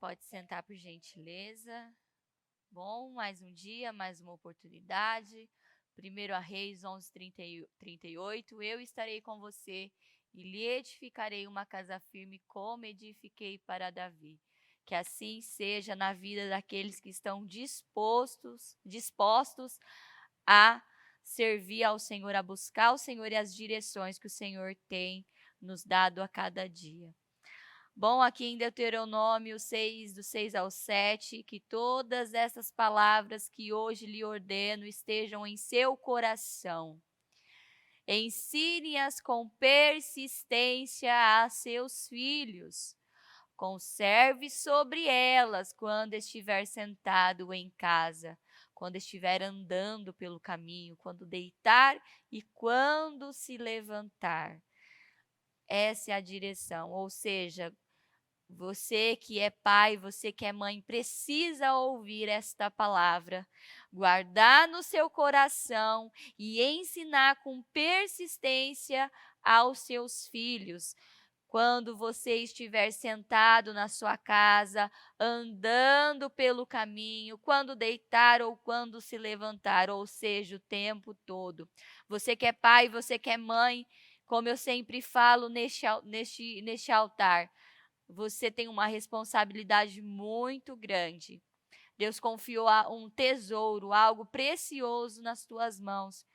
Pode sentar por gentileza. Bom, mais um dia, mais uma oportunidade. 1 Reis 11:38. Eu estarei com você e lhe edificarei uma casa firme como edifiquei para Davi. Que assim seja na vida daqueles que estão dispostos a servir ao Senhor, a buscar o Senhor e as direções que o Senhor tem nos dado a cada dia. Bom, aqui em Deuteronômio 6, do 6 ao 7, que todas essas palavras que hoje lhe ordeno estejam em seu coração. Ensine-as com persistência a seus filhos. Conserve sobre elas quando estiver sentado em casa, quando estiver andando pelo caminho, quando deitar e quando se levantar. Essa é a direção, ou seja, você que é pai, você que é mãe, precisa ouvir esta palavra, guardar no seu coração e ensinar com persistência aos seus filhos. Quando você estiver sentado na sua casa, andando pelo caminho, quando deitar ou quando se levantar, ou seja, o tempo todo. Você que é pai, você que é mãe, como eu sempre falo neste altar, você tem uma responsabilidade muito grande. Deus confiou um tesouro, algo precioso nas tuas mãos.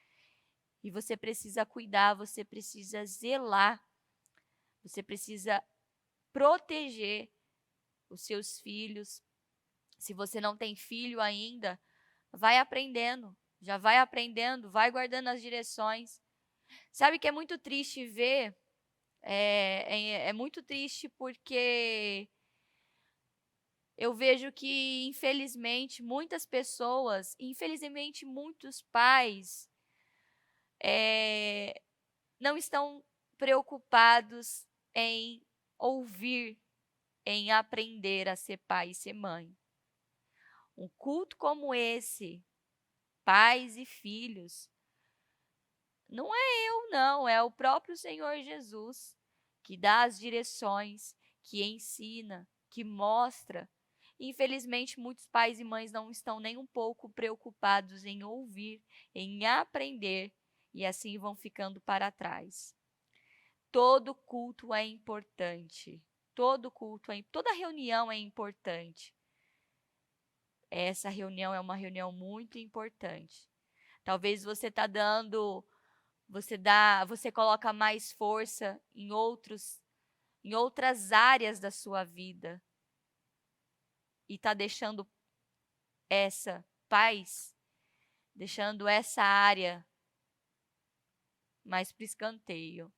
E você precisa cuidar, você precisa zelar, você precisa proteger os seus filhos. Se você não tem filho ainda, vai aprendendo, já vai aprendendo, vai guardando as direções. Sabe que é muito triste ver, é muito triste porque eu vejo que, infelizmente, muitas pessoas, infelizmente, muitos pais, eh, não estão preocupados em ouvir, em aprender a ser pai e ser mãe. Um culto como esse, pais e filhos, não é eu, não, é o próprio Senhor Jesus que dá as direções, que ensina, que mostra. Infelizmente, muitos pais e mães não estão nem um pouco preocupados em ouvir, em aprender, e assim vão ficando para trás. Todo culto é importante. Toda reunião é importante. Essa reunião é uma reunião muito importante. Talvez você coloca mais força em outras áreas da sua vida e está deixando essa paz, deixando essa área mais para escanteio.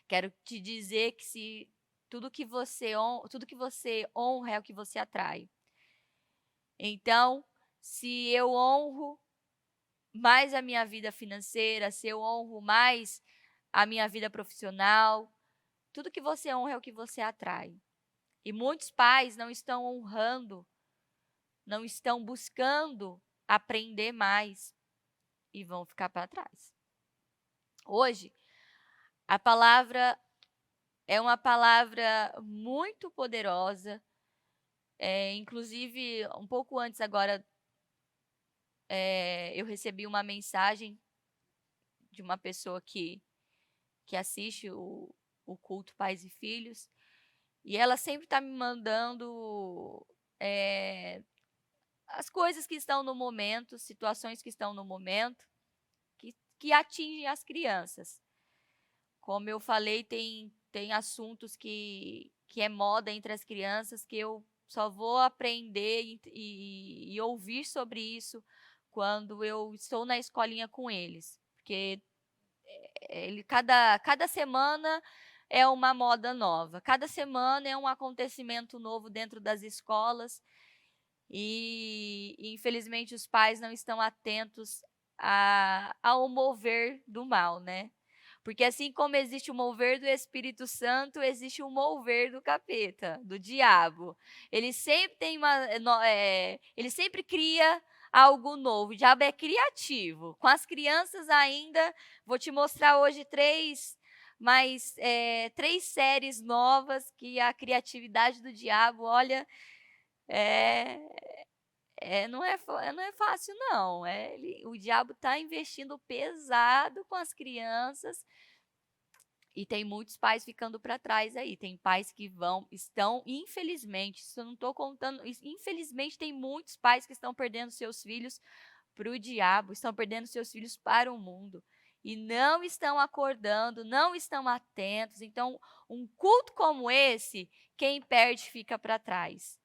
Quero te dizer que se tudo que você honra é o que você atrai. Então, se eu honro mais a minha vida financeira, se eu honro mais a minha vida profissional, tudo que você honra é o que você atrai. E muitos pais não estão honrando, não estão buscando aprender mais e vão ficar para trás. Hoje, a palavra é uma palavra muito poderosa. Inclusive, um pouco antes agora, eu recebi uma mensagem de uma pessoa que assiste o culto Pais e Filhos. E ela sempre está me mandando as coisas que estão no momento, situações que estão no momento, que atingem as crianças. Como eu falei, tem assuntos que é moda entre as crianças, que eu só vou aprender e ouvir sobre isso quando eu estou na escolinha com eles. Porque cada semana é uma moda nova, cada semana é um acontecimento novo dentro das escolas e infelizmente os pais não estão atentos ao mover do mal, né? Porque assim como existe o mover do Espírito Santo, existe o mover do capeta, do diabo. Ele sempre ele sempre cria algo novo. O diabo é criativo. Com as crianças ainda, vou te mostrar hoje mas 3 séries novas que a criatividade do diabo, olha, eh não é fácil não, o diabo está investindo pesado com as crianças, e tem muitos pais ficando para trás aí, tem pais que estão infelizmente, isso eu não estou contando, infelizmente tem muitos pais que estão perdendo seus filhos para o diabo, estão perdendo seus filhos para o mundo, e não estão acordando, não estão atentos, então um culto como esse, quem perde fica para trás.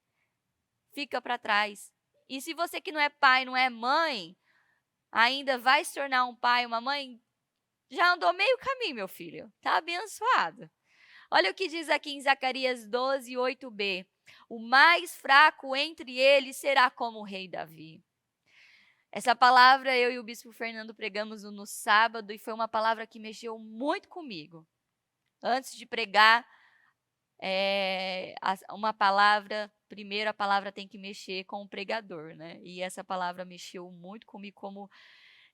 Fica para trás. E se você que não é pai, não é mãe, ainda vai se tornar um pai, uma mãe, já andou meio caminho, meu filho. Tá abençoado. Olha o que diz aqui em Zacarias 12, 8b. O mais fraco entre eles será como o rei Davi. Essa palavra eu e o bispo Fernando pregamos no sábado e foi uma palavra que mexeu muito comigo. Antes de pregar, uma palavra, primeiro a palavra tem que mexer com o pregador, né? E essa palavra mexeu muito comigo, como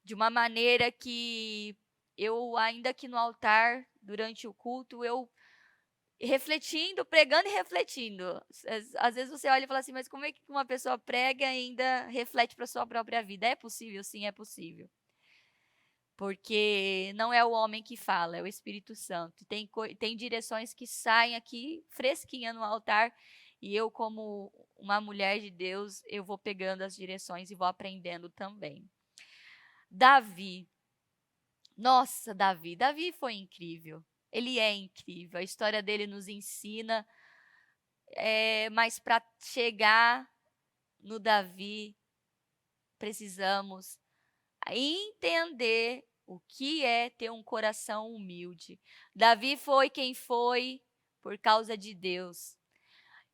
de uma maneira que eu, ainda que no altar, durante o culto, eu refletindo, pregando e refletindo. Às vezes você olha e fala assim, mas como é que uma pessoa prega e ainda reflete para sua própria vida? É possível? Sim, é possível. Porque não é o homem que fala, é o Espírito Santo. Tem direções que saem aqui fresquinha no altar e eu, como uma mulher de Deus, eu vou pegando as direções e vou aprendendo também. Davi. Nossa, Davi. Davi foi incrível. Ele é incrível. A história dele nos ensina, mas para chegar no Davi, precisamos entender o que é ter um coração humilde. Davi foi quem foi por causa de Deus.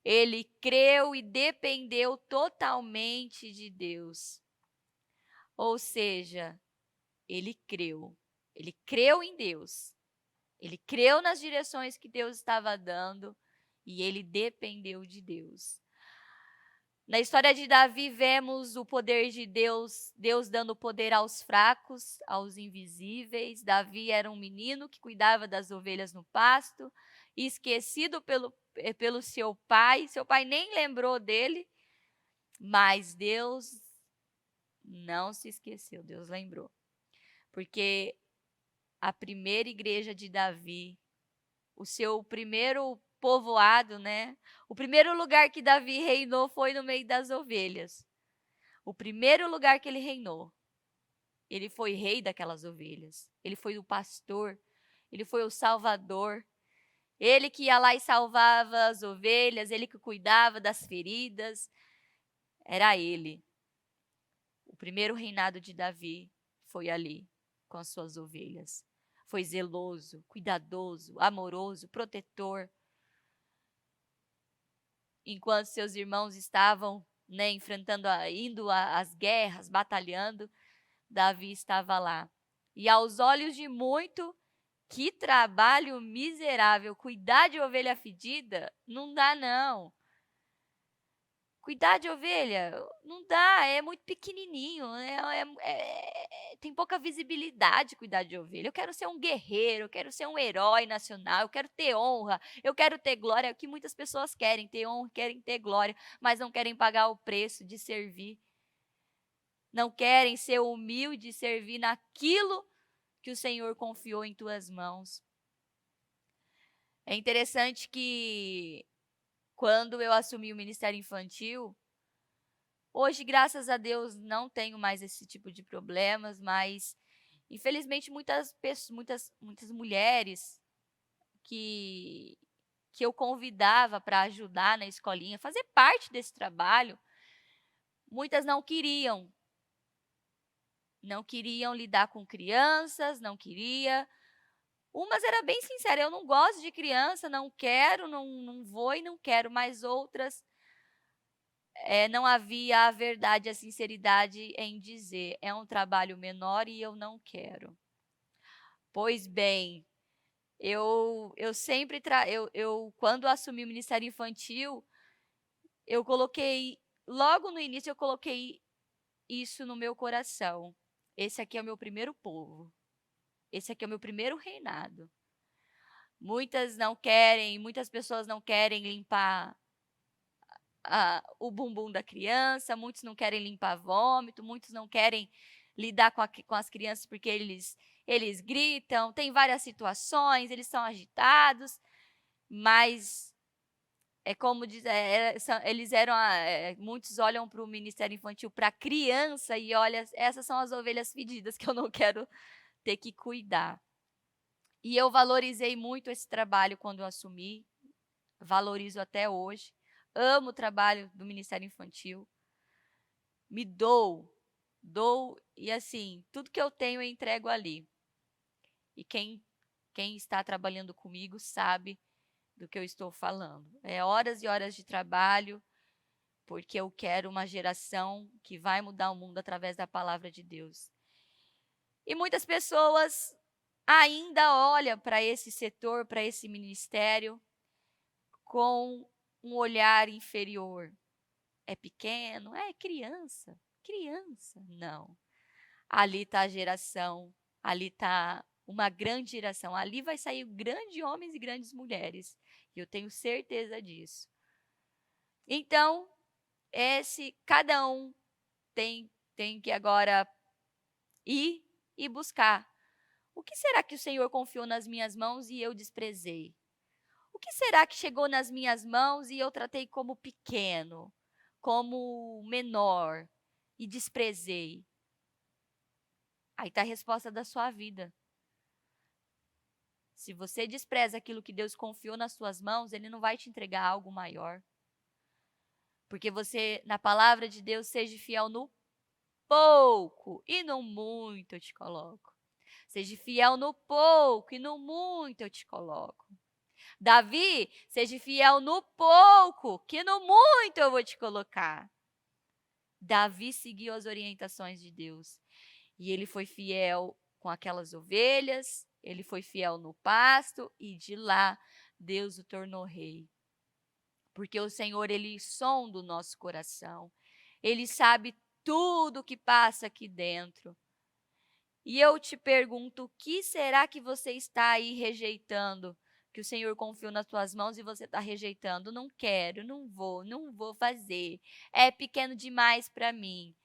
Ele creu e dependeu totalmente de Deus. Ou seja, ele creu. Ele creu em Deus. Ele creu nas direções que Deus estava dando e ele dependeu de Deus. Na história de Davi, vemos o poder de Deus, Deus dando poder aos fracos, aos invisíveis. Davi era um menino que cuidava das ovelhas no pasto, esquecido pelo seu pai. Seu pai nem lembrou dele, mas Deus não se esqueceu, Deus lembrou. Porque a primeira igreja de Davi, o seu primeiro povoado, né? O primeiro lugar que Davi reinou foi no meio das ovelhas. O primeiro lugar que ele reinou. Ele foi rei daquelas ovelhas. Ele foi o pastor. Ele foi o salvador. Ele que ia lá e salvava as ovelhas, ele que cuidava das feridas. Era ele. O primeiro reinado de Davi foi ali, com as suas ovelhas. Foi zeloso, cuidadoso, amoroso, protetor. Enquanto seus irmãos estavam, né, indo às guerras, batalhando, Davi estava lá. E aos olhos de muito, que trabalho miserável. Cuidar de ovelha fedida não dá, não. Cuidar de ovelha não dá, é muito pequenininho, tem pouca visibilidade cuidar de ovelha. Eu quero ser um guerreiro, eu quero ser um herói nacional, eu quero ter honra, eu quero ter glória, é o que muitas pessoas querem, ter honra, querem ter glória, mas não querem pagar o preço de servir. Não querem ser humilde e servir naquilo que o Senhor confiou em tuas mãos. É interessante que quando eu assumi o ministério infantil, hoje, graças a Deus, não tenho mais esse tipo de problemas, mas infelizmente muitas pessoas, muitas mulheres que que eu convidava para ajudar na escolinha, fazer parte desse trabalho, muitas não queriam lidar com crianças, não queria. Umas era bem sincera, eu não gosto de criança, não quero, não vou e não quero, mas outras não havia a verdade, a sinceridade em dizer: "É um trabalho menor e eu não quero". Pois bem, eu sempre eu quando assumi o ministério infantil, eu coloquei logo no início eu coloquei isso no meu coração: "Esse aqui é o meu primeiro povo, esse aqui é o meu primeiro reinado". Muitas pessoas não querem limpar o bumbum da criança, muitos não querem limpar vômito, muitos não querem lidar com as crianças porque eles gritam, tem várias situações, eles são agitados, mas é como diz, eles eram, muitos olham para o Ministério Infantil, para a criança e olha, essas são as ovelhas fedidas que eu não quero ter que cuidar. E eu valorizei muito esse trabalho quando eu assumi, valorizo até hoje. Amo o trabalho do Ministério Infantil. Me dou e assim, tudo que eu tenho eu entrego ali. E quem está trabalhando comigo sabe do que eu estou falando. É horas e horas de trabalho, porque eu quero uma geração que vai mudar o mundo através da palavra de Deus. E muitas pessoas ainda olham para esse setor, para esse ministério, com um olhar inferior. É pequeno? É criança. Criança. Não. Ali está a geração, ali está uma grande geração. Ali vai sair grandes homens e grandes mulheres. E eu tenho certeza disso. Então, cada um tem que agora ir e buscar. O que será que o Senhor confiou nas minhas mãos e eu desprezei? O que será que chegou nas minhas mãos e eu tratei como pequeno, como menor e desprezei? Aí está a resposta da sua vida. Se você despreza aquilo que Deus confiou nas suas mãos, Ele não vai te entregar algo maior. Porque você, na palavra de Deus, seja fiel no pouco e no muito eu te coloco. Seja fiel no pouco e no muito eu te coloco. Davi, seja fiel no pouco, que no muito eu vou te colocar. Davi seguiu as orientações de Deus. E ele foi fiel com aquelas ovelhas, ele foi fiel no pasto, e de lá Deus o tornou rei. Porque o Senhor, Ele sonda o nosso coração. Ele sabe tudo o que passa aqui dentro. E eu te pergunto, o que será que você está aí rejeitando? Que o Senhor confiou nas tuas mãos e você está rejeitando. Não quero, não vou fazer. É pequeno demais para mim.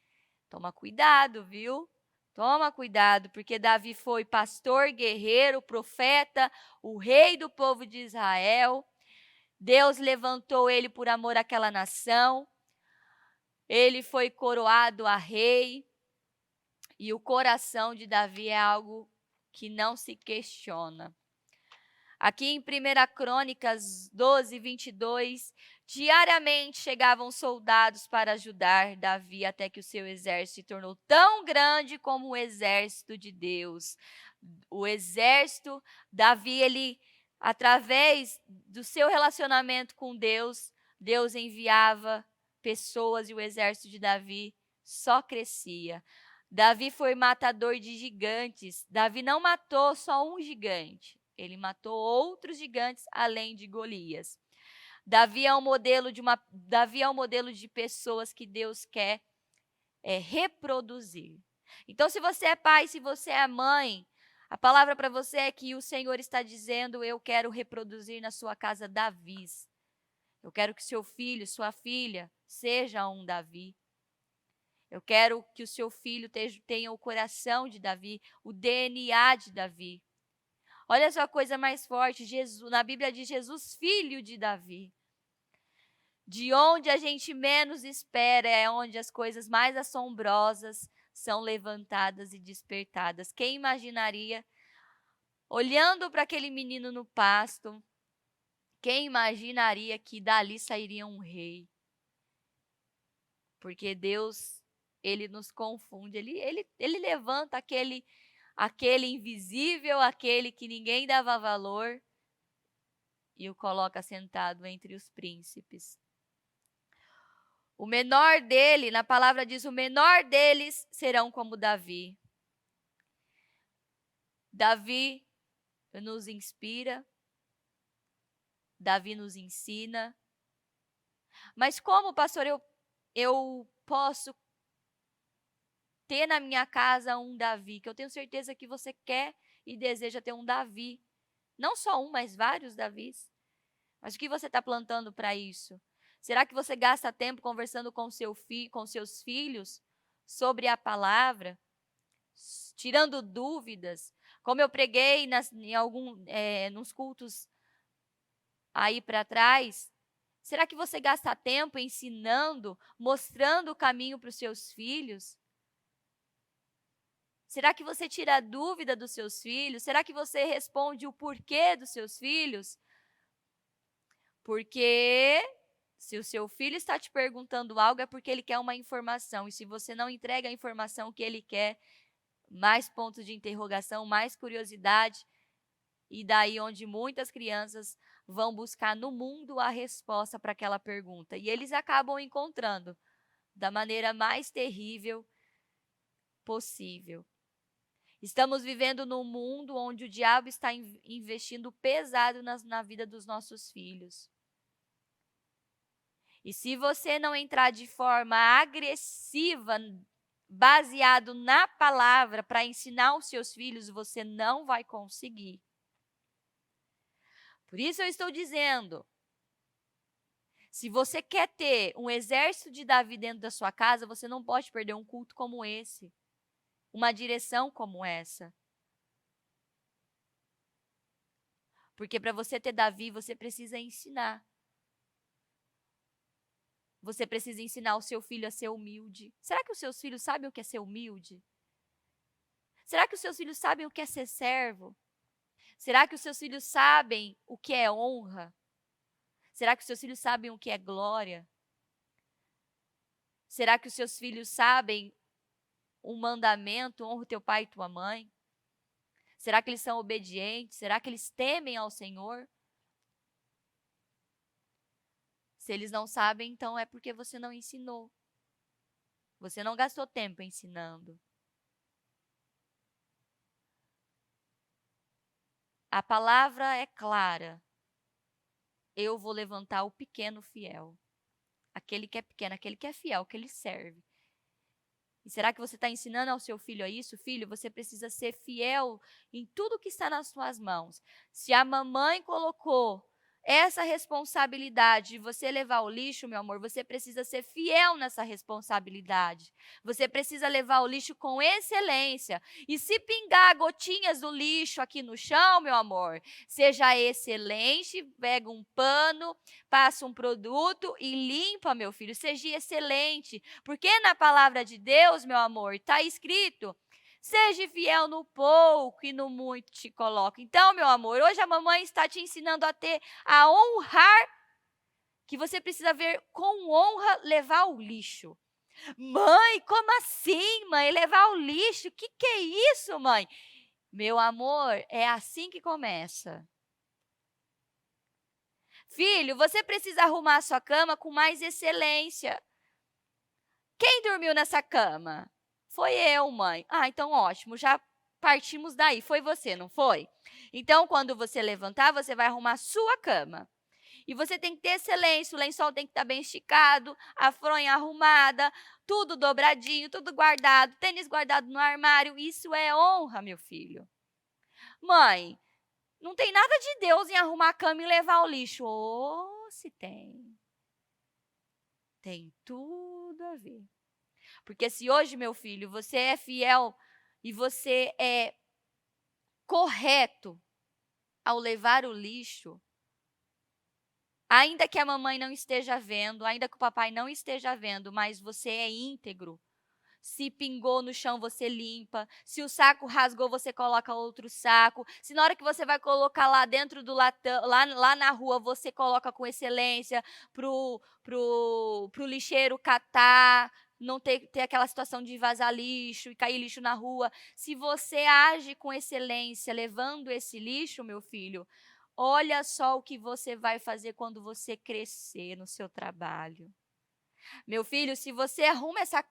Toma cuidado, viu? Toma cuidado, porque Davi foi pastor, guerreiro, profeta, o rei do povo de Israel. Deus levantou ele por amor àquela nação. Ele foi coroado a rei. E o coração de Davi é algo que não se questiona. Aqui em 1 Crônicas 12, 22, diariamente chegavam soldados para ajudar Davi até que o seu exército se tornou tão grande como o exército de Deus. O exército, Davi, ele, através do seu relacionamento com Deus, Deus enviava pessoas e o exército de Davi só crescia. Davi foi matador de gigantes. Davi não matou só um gigante. Ele matou outros gigantes além de Golias. Davi é um modelo de pessoas que Deus quer reproduzir. Então, se você é pai, se você é mãe, a palavra para você é que o Senhor está dizendo: eu quero reproduzir na sua casa Davis. Eu quero que seu filho, sua filha, seja um Davi. Eu quero que o seu filho tenha o coração de Davi, o DNA de Davi. Olha só a coisa mais forte, Jesus, na Bíblia diz Jesus, filho de Davi. De onde a gente menos espera é onde as coisas mais assombrosas são levantadas e despertadas. Quem imaginaria, olhando para aquele menino no pasto, quem imaginaria que dali sairia um rei? Porque Deus, Ele nos confunde, ele levanta aquele invisível, aquele que ninguém dava valor, e o coloca sentado entre os príncipes. O menor dele, na palavra diz, o menor deles serão como Davi. Davi nos inspira, Davi nos ensina. Mas como, pastor, eu posso ter na minha casa um Davi? Que eu tenho certeza que você quer e deseja ter um Davi Não só um, mas vários Davis. Mas o que você está plantando para isso? Será que você gasta tempo conversando com seus filhos sobre a palavra, tirando dúvidas? Como eu preguei nos cultos aí para trás, será que você gasta tempo ensinando, mostrando o caminho para os seus filhos? Será que você tira a dúvida dos seus filhos? Será que você responde o porquê dos seus filhos? Porque se o seu filho está te perguntando algo, é porque ele quer uma informação. E se você não entrega a informação que ele quer, mais pontos de interrogação, mais curiosidade. E daí onde muitas crianças vão buscar no mundo a resposta para aquela pergunta. E eles acabam encontrando da maneira mais terrível possível. Estamos vivendo num mundo onde o diabo está investindo pesado na vida dos nossos filhos. E se você não entrar de forma agressiva, baseado na palavra, para ensinar os seus filhos, você não vai conseguir. Por isso eu estou dizendo, se você quer ter um exército de Davi dentro da sua casa, você não pode perder um culto como esse, uma direção como essa. Porque para você ter Davi, você precisa ensinar. Você precisa ensinar o seu filho a ser humilde. Será que os seus filhos sabem o que é ser humilde? Será que os seus filhos sabem o que é ser servo? Será que os seus filhos sabem o que é honra? Será que os seus filhos sabem o que é glória? Será que os seus filhos sabem um mandamento, honra o teu pai e tua mãe? Será que eles são obedientes? Será que eles temem ao Senhor? Se eles não sabem, então é porque você não ensinou. Você não gastou tempo ensinando. A palavra é clara. Eu vou levantar o pequeno fiel. Aquele que é pequeno, aquele que é fiel, que ele serve. E será que você está ensinando ao seu filho a isso? Filho, você precisa ser fiel em tudo que está nas suas mãos. Se a mamãe colocou essa responsabilidade de você levar o lixo, meu amor, você precisa ser fiel nessa responsabilidade. Você precisa levar o lixo com excelência. E se pingar gotinhas do lixo aqui no chão, meu amor, seja excelente, pega um pano, passa um produto e limpa, meu filho. Seja excelente. Porque na palavra de Deus, meu amor, está escrito: seja fiel no pouco e no muito te coloco. Então, meu amor, hoje a mamãe está te ensinando a honrar, que você precisa ver com honra levar o lixo. Mãe, como assim, mãe? Levar o lixo? Que é isso, mãe? Meu amor, é assim que começa. Filho, você precisa arrumar a sua cama com mais excelência. Quem dormiu nessa cama? Foi eu, mãe. Ah, então ótimo, já partimos daí. Foi você, não foi? Então, quando você levantar, você vai arrumar a sua cama. E você tem que ter excelência, o lençol tem que estar bem esticado, a fronha arrumada, tudo dobradinho, tudo guardado, tênis guardado no armário. Isso é honra, meu filho. Mãe, não tem nada de Deus em arrumar a cama e levar o lixo. Oh, se tem. Tem tudo a ver. Porque se hoje, meu filho, você é fiel e você é correto ao levar o lixo, ainda que a mamãe não esteja vendo, ainda que o papai não esteja vendo, mas você é íntegro. Se pingou no chão, você limpa. Se o saco rasgou, você coloca outro saco. Se na hora que você vai colocar lá dentro do latão, lá na rua, você coloca com excelência pro lixeiro catar, não ter aquela situação de vazar lixo e cair lixo na rua. Se você age com excelência, levando esse lixo, meu filho, olha só o que você vai fazer quando você crescer no seu trabalho. Meu filho, se você arruma essa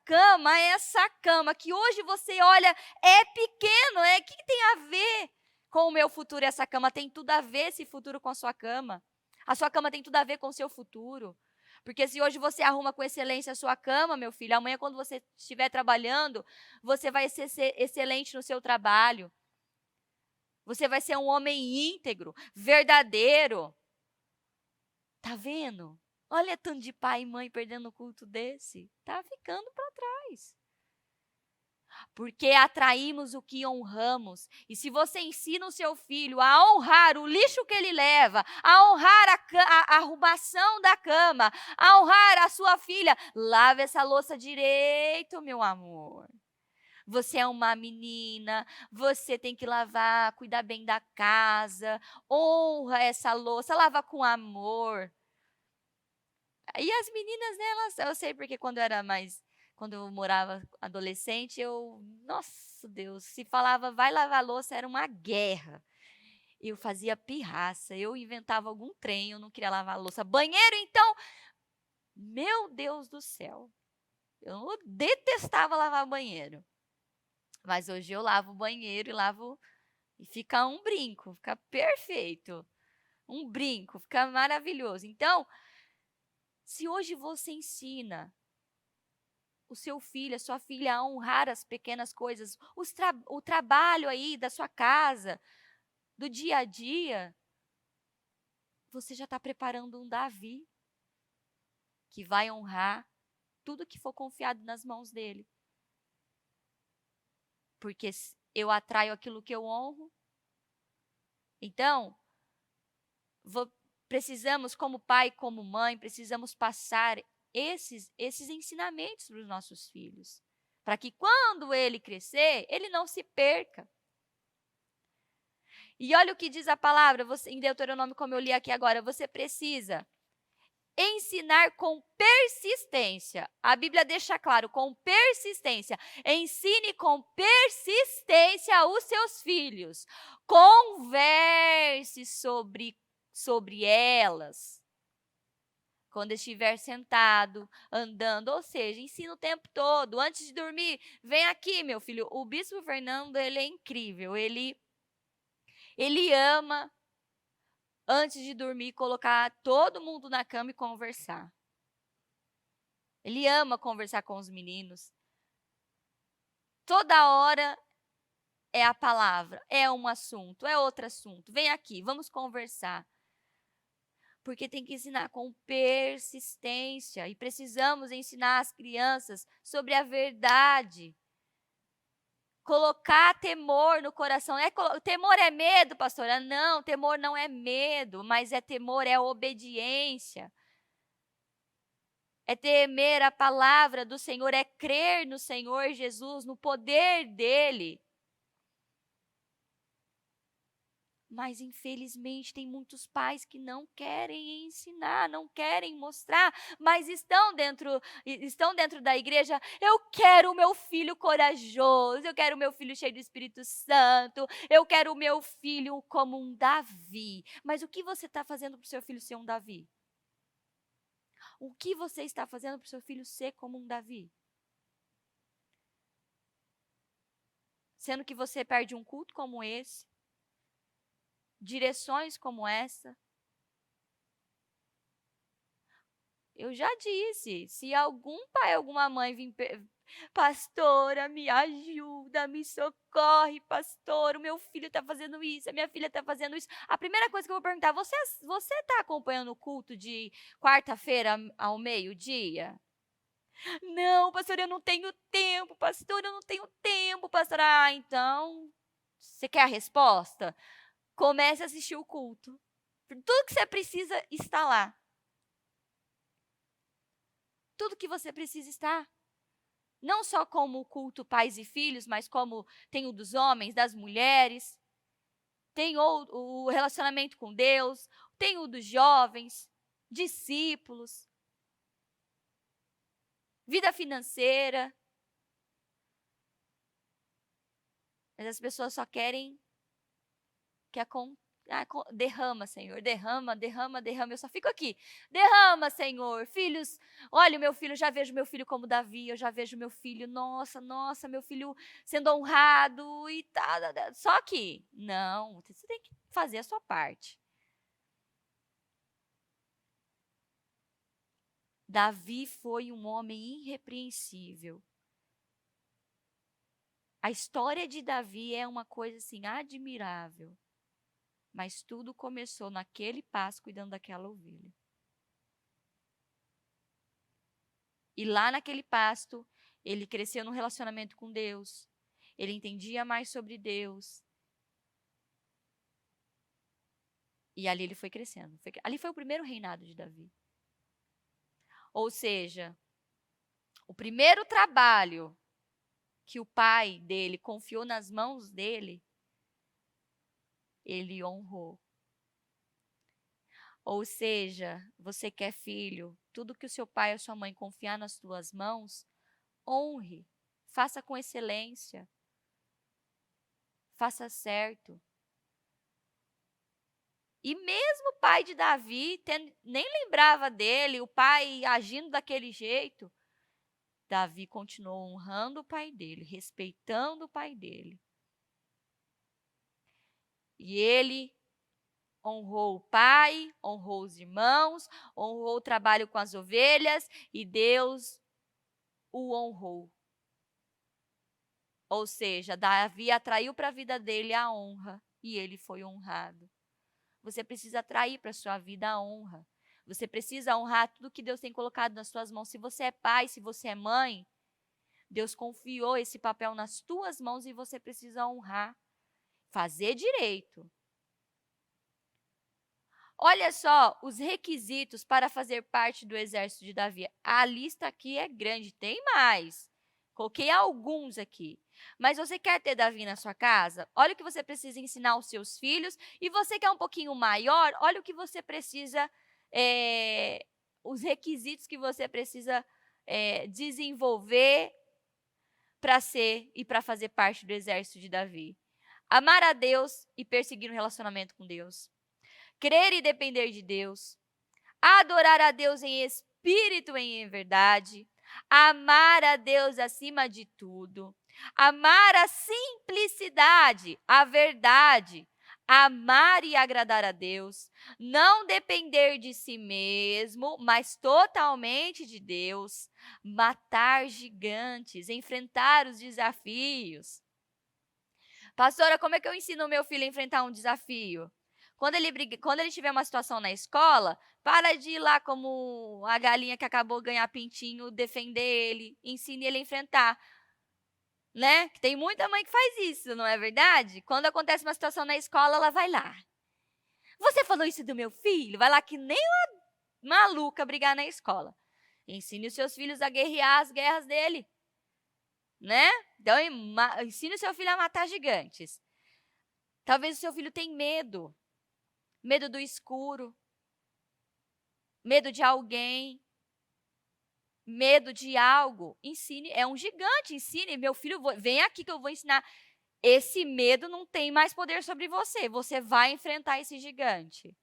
cama que hoje você olha é pequeno, o que tem a ver com o meu futuro? Essa cama tem tudo a ver, esse futuro, com a sua cama. A sua cama tem tudo a ver com o seu futuro. Porque se hoje você arruma com excelência a sua cama, meu filho, amanhã quando você estiver trabalhando, você vai ser excelente no seu trabalho. Você vai ser um homem íntegro, verdadeiro. Tá vendo? Olha tanto de pai e mãe perdendo o culto desse. Tá ficando para trás. Porque atraímos o que honramos. E se você ensina o seu filho a honrar o lixo que ele leva, a honrar a arrumação da cama, a honrar a sua filha, lave essa louça direito, meu amor. Você é uma menina, você tem que lavar, cuidar bem da casa, honra essa louça, lava com amor. E as meninas, né, eu sei porque quando eu morava adolescente, nossa Deus, se falava vai lavar a louça era uma guerra. Eu fazia pirraça, eu inventava algum trem, eu não queria lavar a louça. Banheiro, então, meu Deus do céu, eu detestava lavar banheiro. Mas hoje eu lavo o banheiro e fica um brinco, fica perfeito. Um brinco, fica maravilhoso. Então, se hoje você ensina o seu filho, a sua filha a honrar as pequenas coisas, o trabalho aí da sua casa, do dia a dia, você já está preparando um Davi que vai honrar tudo que for confiado nas mãos dele. Porque eu atraio aquilo que eu honro. Então, precisamos, como pai e como mãe, precisamos passar esses ensinamentos para os nossos filhos. Para que quando ele crescer, ele não se perca. E olha o que diz a palavra, em Deuteronômio, como eu li aqui agora, você precisa ensinar com persistência. A Bíblia deixa claro, com persistência. Ensine com persistência os seus filhos. Converse sobre elas. Quando estiver sentado, andando, ou seja, ensina o tempo todo. Antes de dormir, vem aqui, meu filho. O Bispo Fernando, ele é incrível. Ele ama, antes de dormir, colocar todo mundo na cama e conversar. Ele ama conversar com os meninos. Toda hora é a palavra, é um assunto, é outro assunto. Vem aqui, vamos conversar. Porque tem que ensinar com persistência. E precisamos ensinar as crianças sobre a verdade. Colocar temor no coração. Temor é medo, pastora? Não, temor não é medo, mas temor, é obediência. É temer a palavra do Senhor, é crer no Senhor Jesus, no poder dele. Mas, infelizmente, tem muitos pais que não querem ensinar, não querem mostrar, mas estão dentro da igreja. Eu quero o meu filho corajoso, eu quero o meu filho cheio do Espírito Santo, eu quero o meu filho como um Davi. Mas o que você está fazendo para o seu filho ser um Davi? O que você está fazendo para o seu filho ser como um Davi? Sendo que você perde um culto como esse, direções como essa. Eu já disse, se algum pai, alguma mãe vir, pastora, me ajuda, me socorre, pastor, o meu filho está fazendo isso, a minha filha está fazendo isso. A primeira coisa que eu vou perguntar, você está acompanhando o culto de quarta-feira ao meio-dia? Não, pastor, eu não tenho tempo, pastor, eu não tenho tempo, pastor. Ah, então, você quer a resposta? Comece a assistir o culto. Tudo que você precisa está lá. Tudo que você precisa está. Não só como o culto pais e filhos, mas como tem o dos homens, das mulheres. Tem o relacionamento com Deus. Tem o dos jovens, discípulos. Vida financeira. Mas as pessoas só querem que derrama, Senhor, derrama, derrama, derrama. Eu só fico aqui. Derrama, Senhor. Filhos, olha o meu filho, eu já vejo meu filho como Davi, eu já vejo meu filho, nossa, meu filho sendo honrado e tal. Só que, não, você tem que fazer a sua parte. Davi foi um homem irrepreensível. A história de Davi é uma coisa assim admirável, mas tudo começou naquele passo cuidando daquela ovelha. E lá naquele pasto, ele cresceu no relacionamento com Deus. Ele entendia mais sobre Deus. E ali ele foi crescendo. Ali foi o primeiro reinado de Davi. Ou seja, o primeiro trabalho que o pai dele confiou nas mãos dele, ele honrou. Ou seja, você quer filho, tudo que o seu pai ou sua mãe confiar nas tuas mãos, honre, faça com excelência, faça certo. E mesmo o pai de Davi, nem lembrava dele, o pai agindo daquele jeito, Davi continuou honrando o pai dele, respeitando o pai dele. E ele honrou o pai, honrou os irmãos, honrou o trabalho com as ovelhas e Deus o honrou. Ou seja, Davi atraiu para a vida dele a honra e ele foi honrado. Você precisa atrair para a sua vida a honra. Você precisa honrar tudo que Deus tem colocado nas suas mãos. Se você é pai, se você é mãe, Deus confiou esse papel nas tuas mãos e você precisa honrar. Fazer direito. Olha só os requisitos para fazer parte do exército de Davi. A lista aqui é grande, tem mais. Coloquei alguns aqui. Mas você quer ter Davi na sua casa? Olha o que você precisa ensinar aos seus filhos. E você que é um pouquinho maior, olha o que você precisa, os requisitos que você precisa desenvolver para ser e para fazer parte do exército de Davi. Amar a Deus e perseguir um relacionamento com Deus. Crer e depender de Deus. Adorar a Deus em espírito e em verdade. Amar a Deus acima de tudo. Amar a simplicidade, a verdade. Amar e agradar a Deus. Não depender de si mesmo, mas totalmente de Deus. Matar gigantes, enfrentar os desafios. Pastora, como é que eu ensino o meu filho a enfrentar um desafio? Quando ele tiver uma situação na escola, para de ir lá como a galinha que acabou de ganhar pintinho, defender ele, ensine ele a enfrentar. Né? Tem muita mãe que faz isso, não é verdade? Quando acontece uma situação na escola, ela vai lá. Você falou isso do meu filho? Vai lá que nem uma maluca brigar na escola. Ensine os seus filhos a guerrear as guerras dele. Né? Então, ensine o seu filho a matar gigantes. Talvez o seu filho tenha medo. Medo do escuro. Medo de alguém. Medo de algo. Ensine, é um gigante, ensine. Meu filho, vem aqui que eu vou ensinar. Esse medo não tem mais poder sobre você. Você vai enfrentar esse gigante.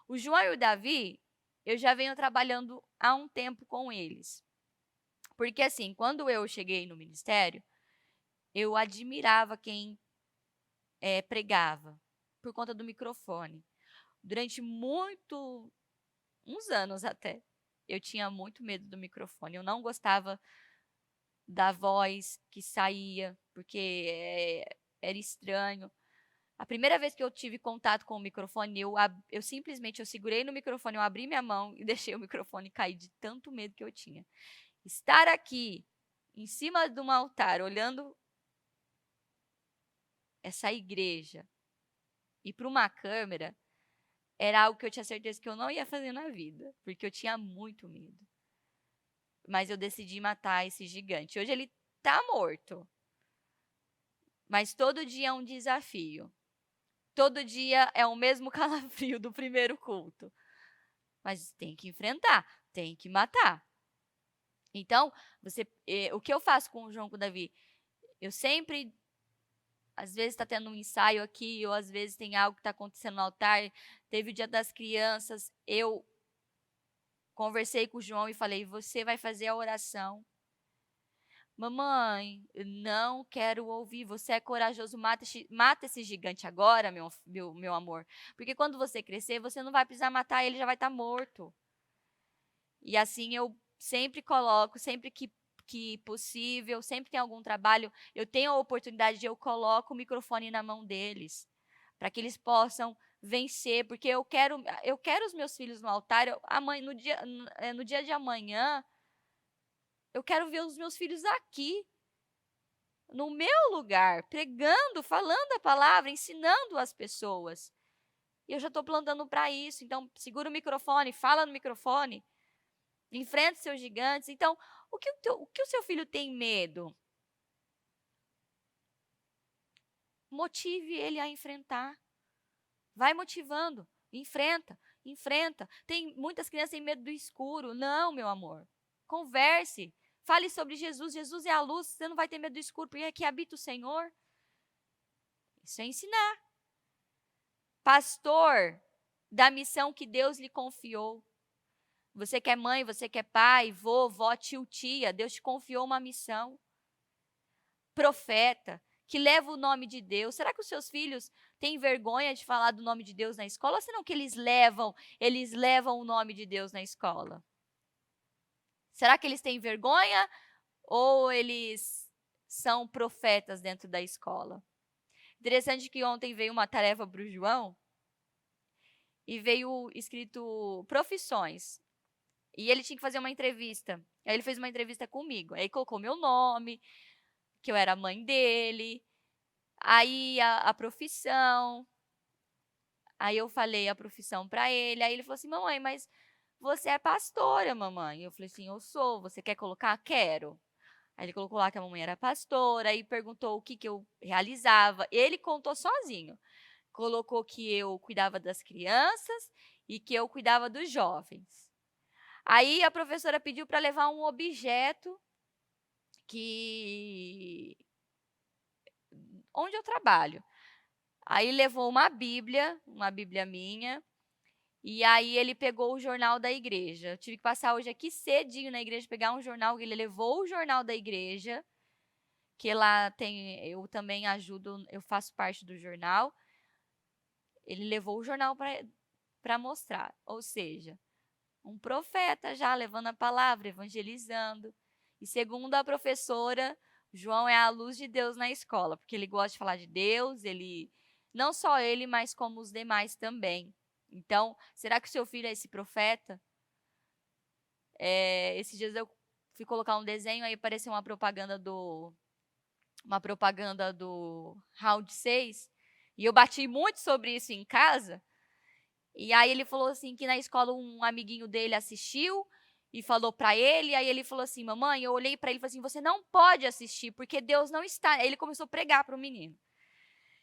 O João e o Davi, eu já venho trabalhando há um tempo com eles. Porque assim, quando eu cheguei no ministério, eu admirava quem pregava por conta do microfone. Durante uns anos até, eu tinha muito medo do microfone. Eu não gostava da voz que saía, porque era estranho. A primeira vez que eu tive contato com o microfone, eu simplesmente segurei no microfone, eu abri minha mão e deixei o microfone cair de tanto medo que eu tinha. Estar aqui, em cima de um altar, olhando essa igreja e para uma câmera, era algo que eu tinha certeza que eu não ia fazer na vida, porque eu tinha muito medo. Mas eu decidi matar esse gigante. Hoje ele está morto. Mas todo dia é um desafio. Todo dia é o mesmo calafrio do primeiro culto. Mas tem que enfrentar, tem que matar. Então, o que eu faço com o João e com o Davi? Eu sempre, às vezes está tendo um ensaio aqui, ou às vezes tem algo que está acontecendo no altar. Teve o Dia das Crianças, eu conversei com o João e falei, você vai fazer a oração. Mamãe, eu não quero ouvir, você é corajoso, mata esse gigante agora, meu amor. Porque quando você crescer, você não vai precisar matar ele, já vai estar morto. E assim eu sempre coloco, sempre que que possível, sempre tem algum trabalho, eu tenho a oportunidade de eu coloco o microfone na mão deles, para que eles possam vencer, porque eu quero os meus filhos no altar, no dia de amanhã, eu quero ver os meus filhos aqui, no meu lugar, pregando, falando a palavra, ensinando as pessoas. E eu já estou plantando para isso. Então, segura o microfone, fala no microfone, enfrenta seus gigantes. Então, o que o seu filho tem medo? Motive ele a enfrentar. Vai motivando, enfrenta, enfrenta. Tem muitas crianças têm medo do escuro. Não, meu amor. Converse, fale sobre Jesus. Jesus é a luz, você não vai ter medo do escuro, porque aqui habita o Senhor. Isso é ensinar. Pastor da missão que Deus lhe confiou. Você que é mãe, você que é pai, vô, vó, tio, tia, Deus te confiou uma missão. Profeta, que leva o nome de Deus. Será que os seus filhos têm vergonha de falar do nome de Deus na escola? Ou será que eles levam o nome de Deus na escola? Será que eles têm vergonha ou eles são profetas dentro da escola? Interessante que ontem veio uma tarefa para o João e veio escrito profissões. E ele tinha que fazer uma entrevista. Aí ele fez uma entrevista comigo. Aí colocou meu nome, que eu era a mãe dele, aí a profissão. Aí eu falei a profissão para ele. Aí ele falou assim: mamãe, mas você é pastora, mamãe. Eu falei assim: eu sou. Você quer colocar? Quero. Aí ele colocou lá que a mamãe era pastora, aí perguntou o que eu realizava. Ele contou sozinho. Colocou que eu cuidava das crianças e que eu cuidava dos jovens. Aí a professora pediu para levar um objeto onde eu trabalho. Aí levou uma Bíblia minha, e aí ele pegou o jornal da igreja. Eu tive que passar hoje aqui cedinho na igreja, pegar um jornal, ele levou o jornal da igreja, que lá tem, eu também ajudo, eu faço parte do jornal. Ele levou o jornal para mostrar, ou seja, um profeta já levando a palavra, evangelizando. E segundo a professora, João é a luz de Deus na escola, porque ele gosta de falar de Deus, não só ele, mas como os demais também. Então, será que o seu filho é esse profeta? Esses dias eu fui colocar um desenho, aí apareceu uma propaganda do Round 6, e eu bati muito sobre isso em casa. E aí ele falou assim que na escola um amiguinho dele assistiu e falou para ele, aí ele falou assim: mamãe, eu olhei para ele e falei assim: você não pode assistir, porque Deus não está. Aí ele começou a pregar para o menino.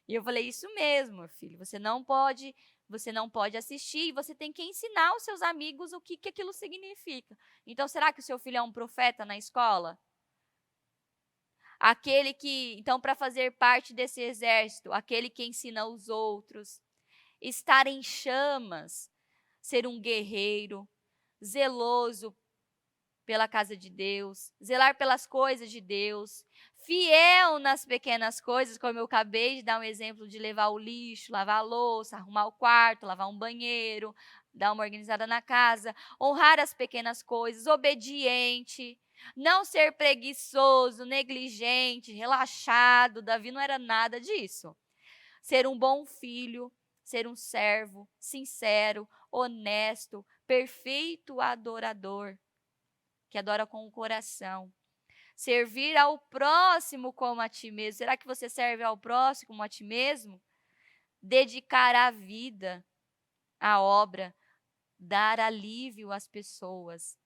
E eu falei: isso mesmo, meu filho, você não pode assistir, e você tem que ensinar os seus amigos o que aquilo significa. Então, será que o seu filho é um profeta na escola? Então, para fazer parte desse exército, aquele que ensina os outros, estar em chamas, ser um guerreiro, zeloso pela casa de Deus, zelar pelas coisas de Deus, fiel nas pequenas coisas, como eu acabei de dar um exemplo de levar o lixo, lavar a louça, arrumar o quarto, lavar um banheiro, dar uma organizada na casa, honrar as pequenas coisas, obediente, não ser preguiçoso, negligente, relaxado. Davi não era nada disso. Ser um bom filho, ser um servo, sincero, honesto, perfeito adorador, que adora com o coração. Servir ao próximo como a ti mesmo. Será que você serve ao próximo como a ti mesmo? Dedicar a vida à obra, dar alívio às pessoas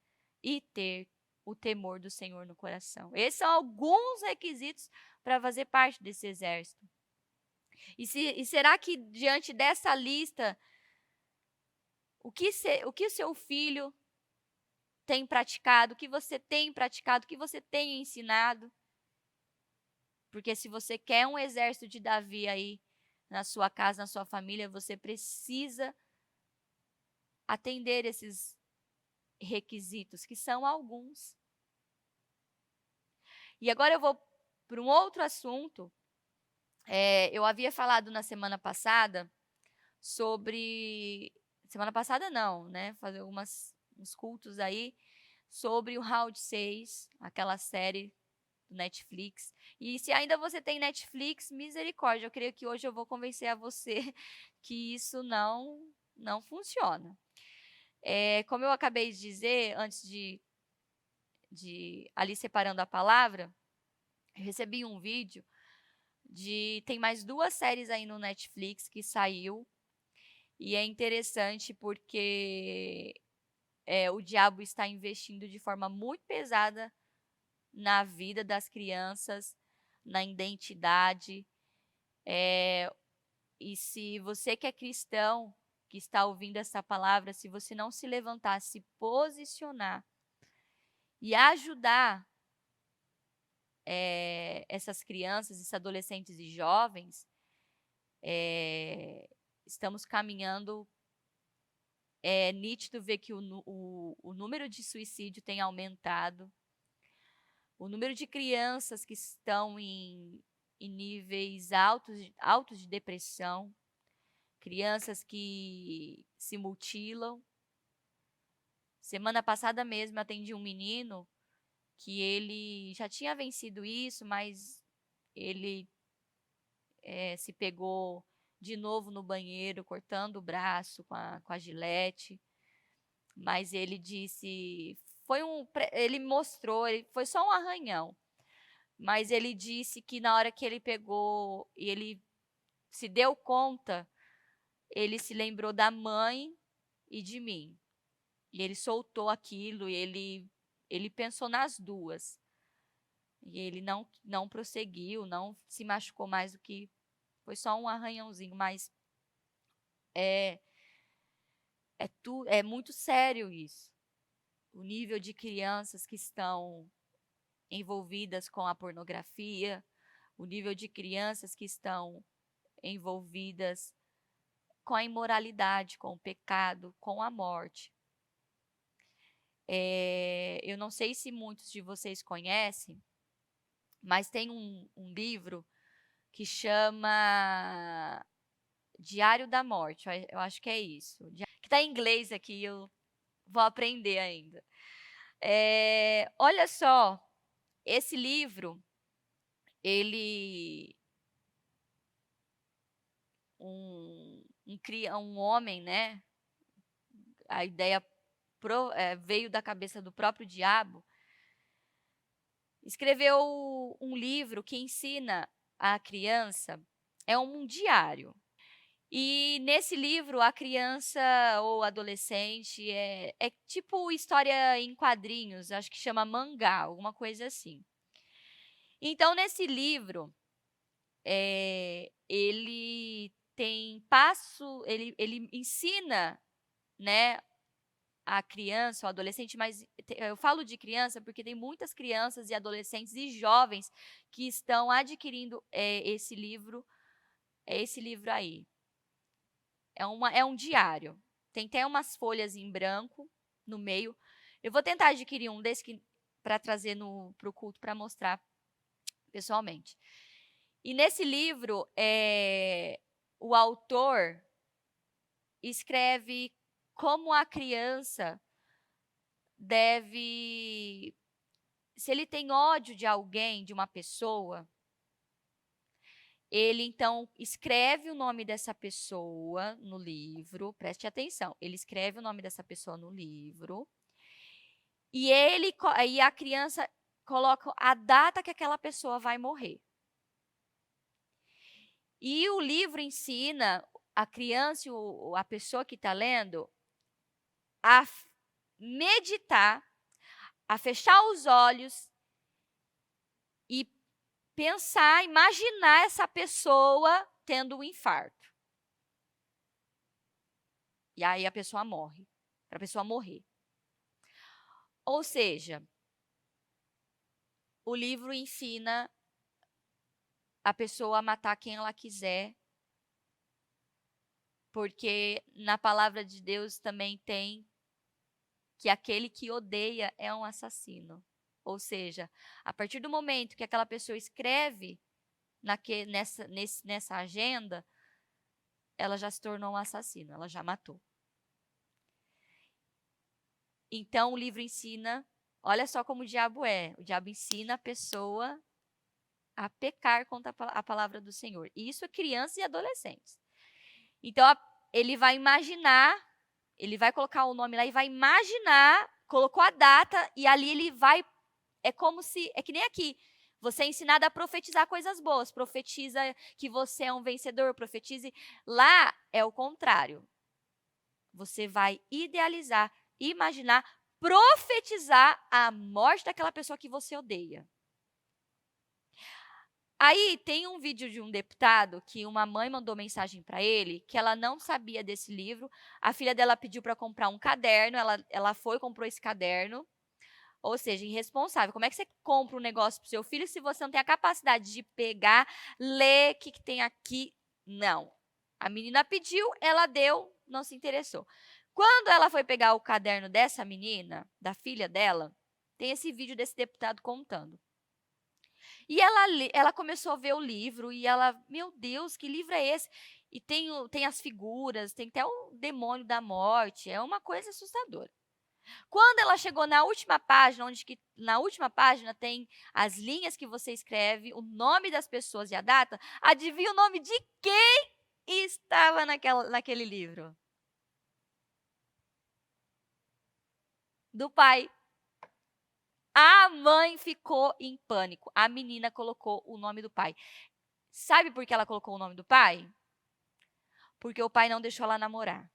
e ter o temor do Senhor no coração. Esses são alguns requisitos para fazer parte desse exército. E será que diante dessa lista, o que o seu filho tem praticado, o que você tem praticado, o que você tem ensinado? Porque se você quer um exército de Davi aí na sua casa, na sua família, você precisa atender esses requisitos, que são alguns. E agora eu vou para um outro assunto. Eu havia falado na semana passada sobre. Semana passada não, né? Fazer uns cultos aí sobre o Round 6, aquela série do Netflix. E se ainda você tem Netflix, misericórdia, eu creio que hoje eu vou convencer a você que isso não funciona. Como eu acabei de dizer, antes de ali separando a palavra, eu recebi um vídeo tem mais 2 séries aí no Netflix que saiu, e é interessante porque, o diabo está investindo de forma muito pesada na vida das crianças, na identidade. E se você que é cristão, que está ouvindo essa palavra, se você não se levantar, se posicionar e ajudar, essas crianças, esses adolescentes e jovens, estamos caminhando. É nítido ver que o número de suicídio tem aumentado, o número de crianças que estão em níveis altos de depressão, crianças que se mutilam. Semana passada mesmo eu atendi um menino que ele já tinha vencido isso, mas ele, se pegou de novo no banheiro, cortando o braço com a gilete. Mas ele disse, ele mostrou, foi só um arranhão, mas ele disse que na hora que ele pegou e ele se deu conta, ele se lembrou da mãe e de mim. E ele soltou aquilo, e ele pensou nas duas. E ele não prosseguiu, não se machucou mais do que foi só um arranhãozinho, mas é é muito sério isso. O nível de crianças que estão envolvidas com a pornografia, o nível de crianças que estão envolvidas com a imoralidade, com o pecado, com a morte. Eu não sei se muitos de vocês conhecem, mas tem um livro que chama Diário da Morte, eu acho que é isso. Que está em inglês aqui, eu vou aprender ainda. Olha só, esse livro, ele um homem, né? A ideia veio da cabeça do próprio diabo. Escreveu um livro que ensina a criança, é um diário. E nesse livro, a criança ou adolescente é tipo história em quadrinhos, acho que chama mangá, alguma coisa assim. Então, nesse livro, ele tem ele ensina, né, a criança ou adolescente, mas eu falo de criança porque tem muitas crianças e adolescentes e jovens que estão adquirindo esse livro aí. É um diário. Tem até umas folhas em branco no meio. Eu vou tentar adquirir um desse para trazer para o culto para mostrar pessoalmente. E nesse livro, o autor escreve como a criança deve. Se ele tem ódio de alguém, de uma pessoa, ele então escreve o nome dessa pessoa no livro, preste atenção, ele escreve o nome dessa pessoa no livro, e a criança coloca a data que aquela pessoa vai morrer. E o livro ensina a criança, a pessoa que está lendo, a meditar, a fechar os olhos e pensar, imaginar essa pessoa tendo um infarto. E aí a pessoa morre, para a pessoa morrer. Ou seja, o livro ensina a pessoa a matar quem ela quiser, porque na palavra de Deus também tem que aquele que odeia é um assassino. Ou seja, a partir do momento que aquela pessoa escreve nessa agenda, ela já se tornou um assassino, ela já matou. Então, o livro ensina Olha só como o diabo é. O diabo ensina a pessoa a pecar contra a palavra do Senhor. E isso é crianças e adolescentes. Então, ele vai imaginar, ele vai colocar o nome lá e vai imaginar, colocou a data e ali ele vai, é como se, é que nem aqui, você é ensinado a profetizar coisas boas, profetiza que você é um vencedor, profetize. Lá é o contrário. Você vai idealizar, imaginar, profetizar a morte daquela pessoa que você odeia. Aí tem um vídeo de um deputado que uma mãe mandou mensagem para ele que ela não sabia desse livro. A filha dela pediu para comprar um caderno, ela foi e comprou esse caderno. Ou seja, irresponsável. Como é que você compra um negócio para o seu filho se você não tem a capacidade de pegar, ler o que tem aqui? Não. A menina pediu, ela deu, não se interessou. Quando ela foi pegar o caderno dessa menina, da filha dela, tem esse vídeo desse deputado contando. E ela começou a ver o livro e ela, meu Deus, que livro é esse? E tem as figuras, tem até o demônio da morte, é uma coisa assustadora. Quando ela chegou na última página, na última página tem as linhas que você escreve, o nome das pessoas e a data, adivinha o nome de quem estava naquele livro? Do pai. A mãe ficou em pânico. A menina colocou o nome do pai. Sabe por que ela colocou o nome do pai? Porque o pai não deixou ela namorar.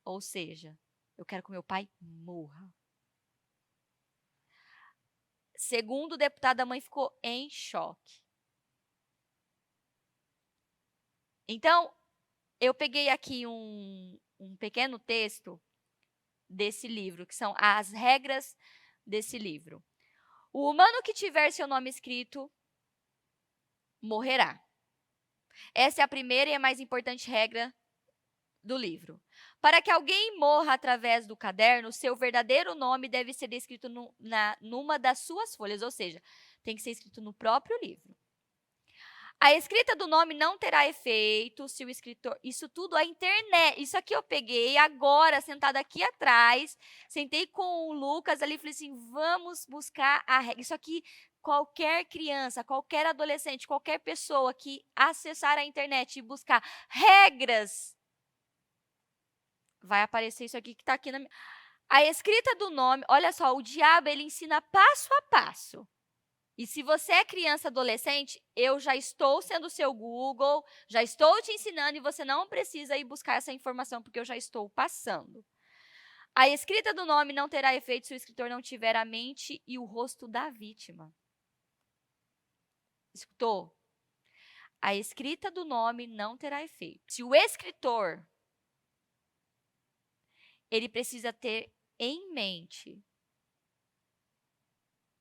Ou seja, eu quero que o meu pai morra. Segundo o deputado, a mãe ficou em choque. Então, eu peguei aqui um pequeno texto desse livro, que são as regras desse livro. O humano que tiver seu nome escrito morrerá. Essa é a primeira e a mais importante regra do livro. Para que alguém morra através do caderno, seu verdadeiro nome deve ser escrito numa das suas folhas, ou seja, tem que ser escrito no próprio livro. A escrita do nome não terá efeito se o escritor. Isso tudo a internet. Isso aqui eu peguei agora, sentada aqui atrás. Sentei com o Lucas ali e falei assim: vamos buscar a regra. Isso aqui, qualquer criança, qualquer adolescente, qualquer pessoa que acessar a internet e buscar regras, vai aparecer isso aqui que está aqui na minha. A escrita do nome, olha só, o diabo ele ensina passo a passo. E se você é criança, adolescente, eu já estou sendo o seu Google, já estou te ensinando e você não precisa ir buscar essa informação porque eu já estou passando. A escrita do nome não terá efeito se o escritor não tiver a mente e o rosto da vítima. Escutou? A escrita do nome não terá efeito. Se o escritor ele precisa ter em mente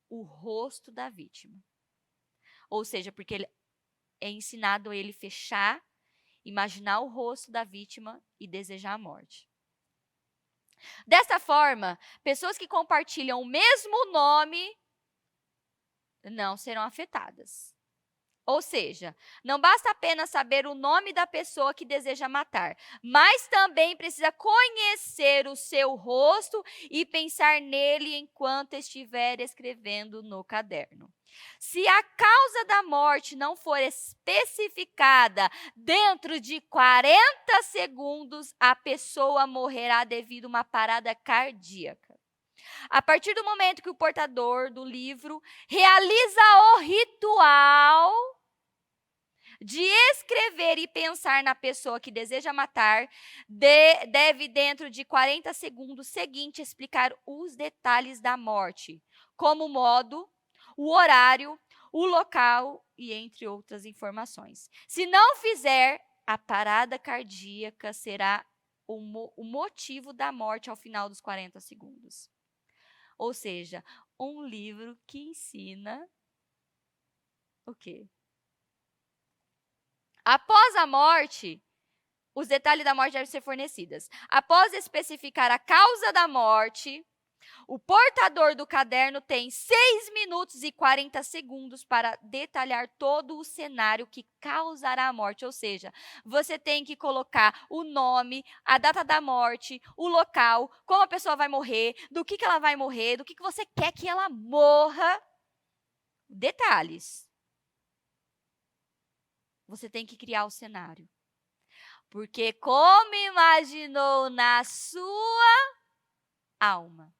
o rosto da vítima. Ou seja, porque ele é ensinado a ele fechar, imaginar o rosto da vítima e desejar a morte. Dessa forma, pessoas que compartilham o mesmo nome não serão afetadas. Ou seja, não basta apenas saber o nome da pessoa que deseja matar, mas também precisa conhecer o seu rosto e pensar nele enquanto estiver escrevendo no caderno. Se a causa da morte não for especificada dentro de 40 segundos, a pessoa morrerá devido a uma parada cardíaca. A partir do momento que o portador do livro realiza o ritual de escrever e pensar na pessoa que deseja matar, deve, dentro de 40 segundos seguinte, explicar os detalhes da morte, como o modo, o horário, o local e entre outras informações. Se não fizer, a parada cardíaca será o motivo da morte ao final dos 40 segundos. Ou seja, um livro que ensina o quê? Após a morte, os detalhes da morte devem ser fornecidos. Após especificar a causa da morte, O portador do caderno tem 6 minutos e 40 segundos para detalhar todo o cenário que causará a morte. Ou seja, você tem que colocar o nome, a data da morte, o local, como a pessoa vai morrer, do que ela vai morrer, do que você quer que ela morra. Detalhes. Você tem que criar o cenário. Porque como imaginou na sua alma,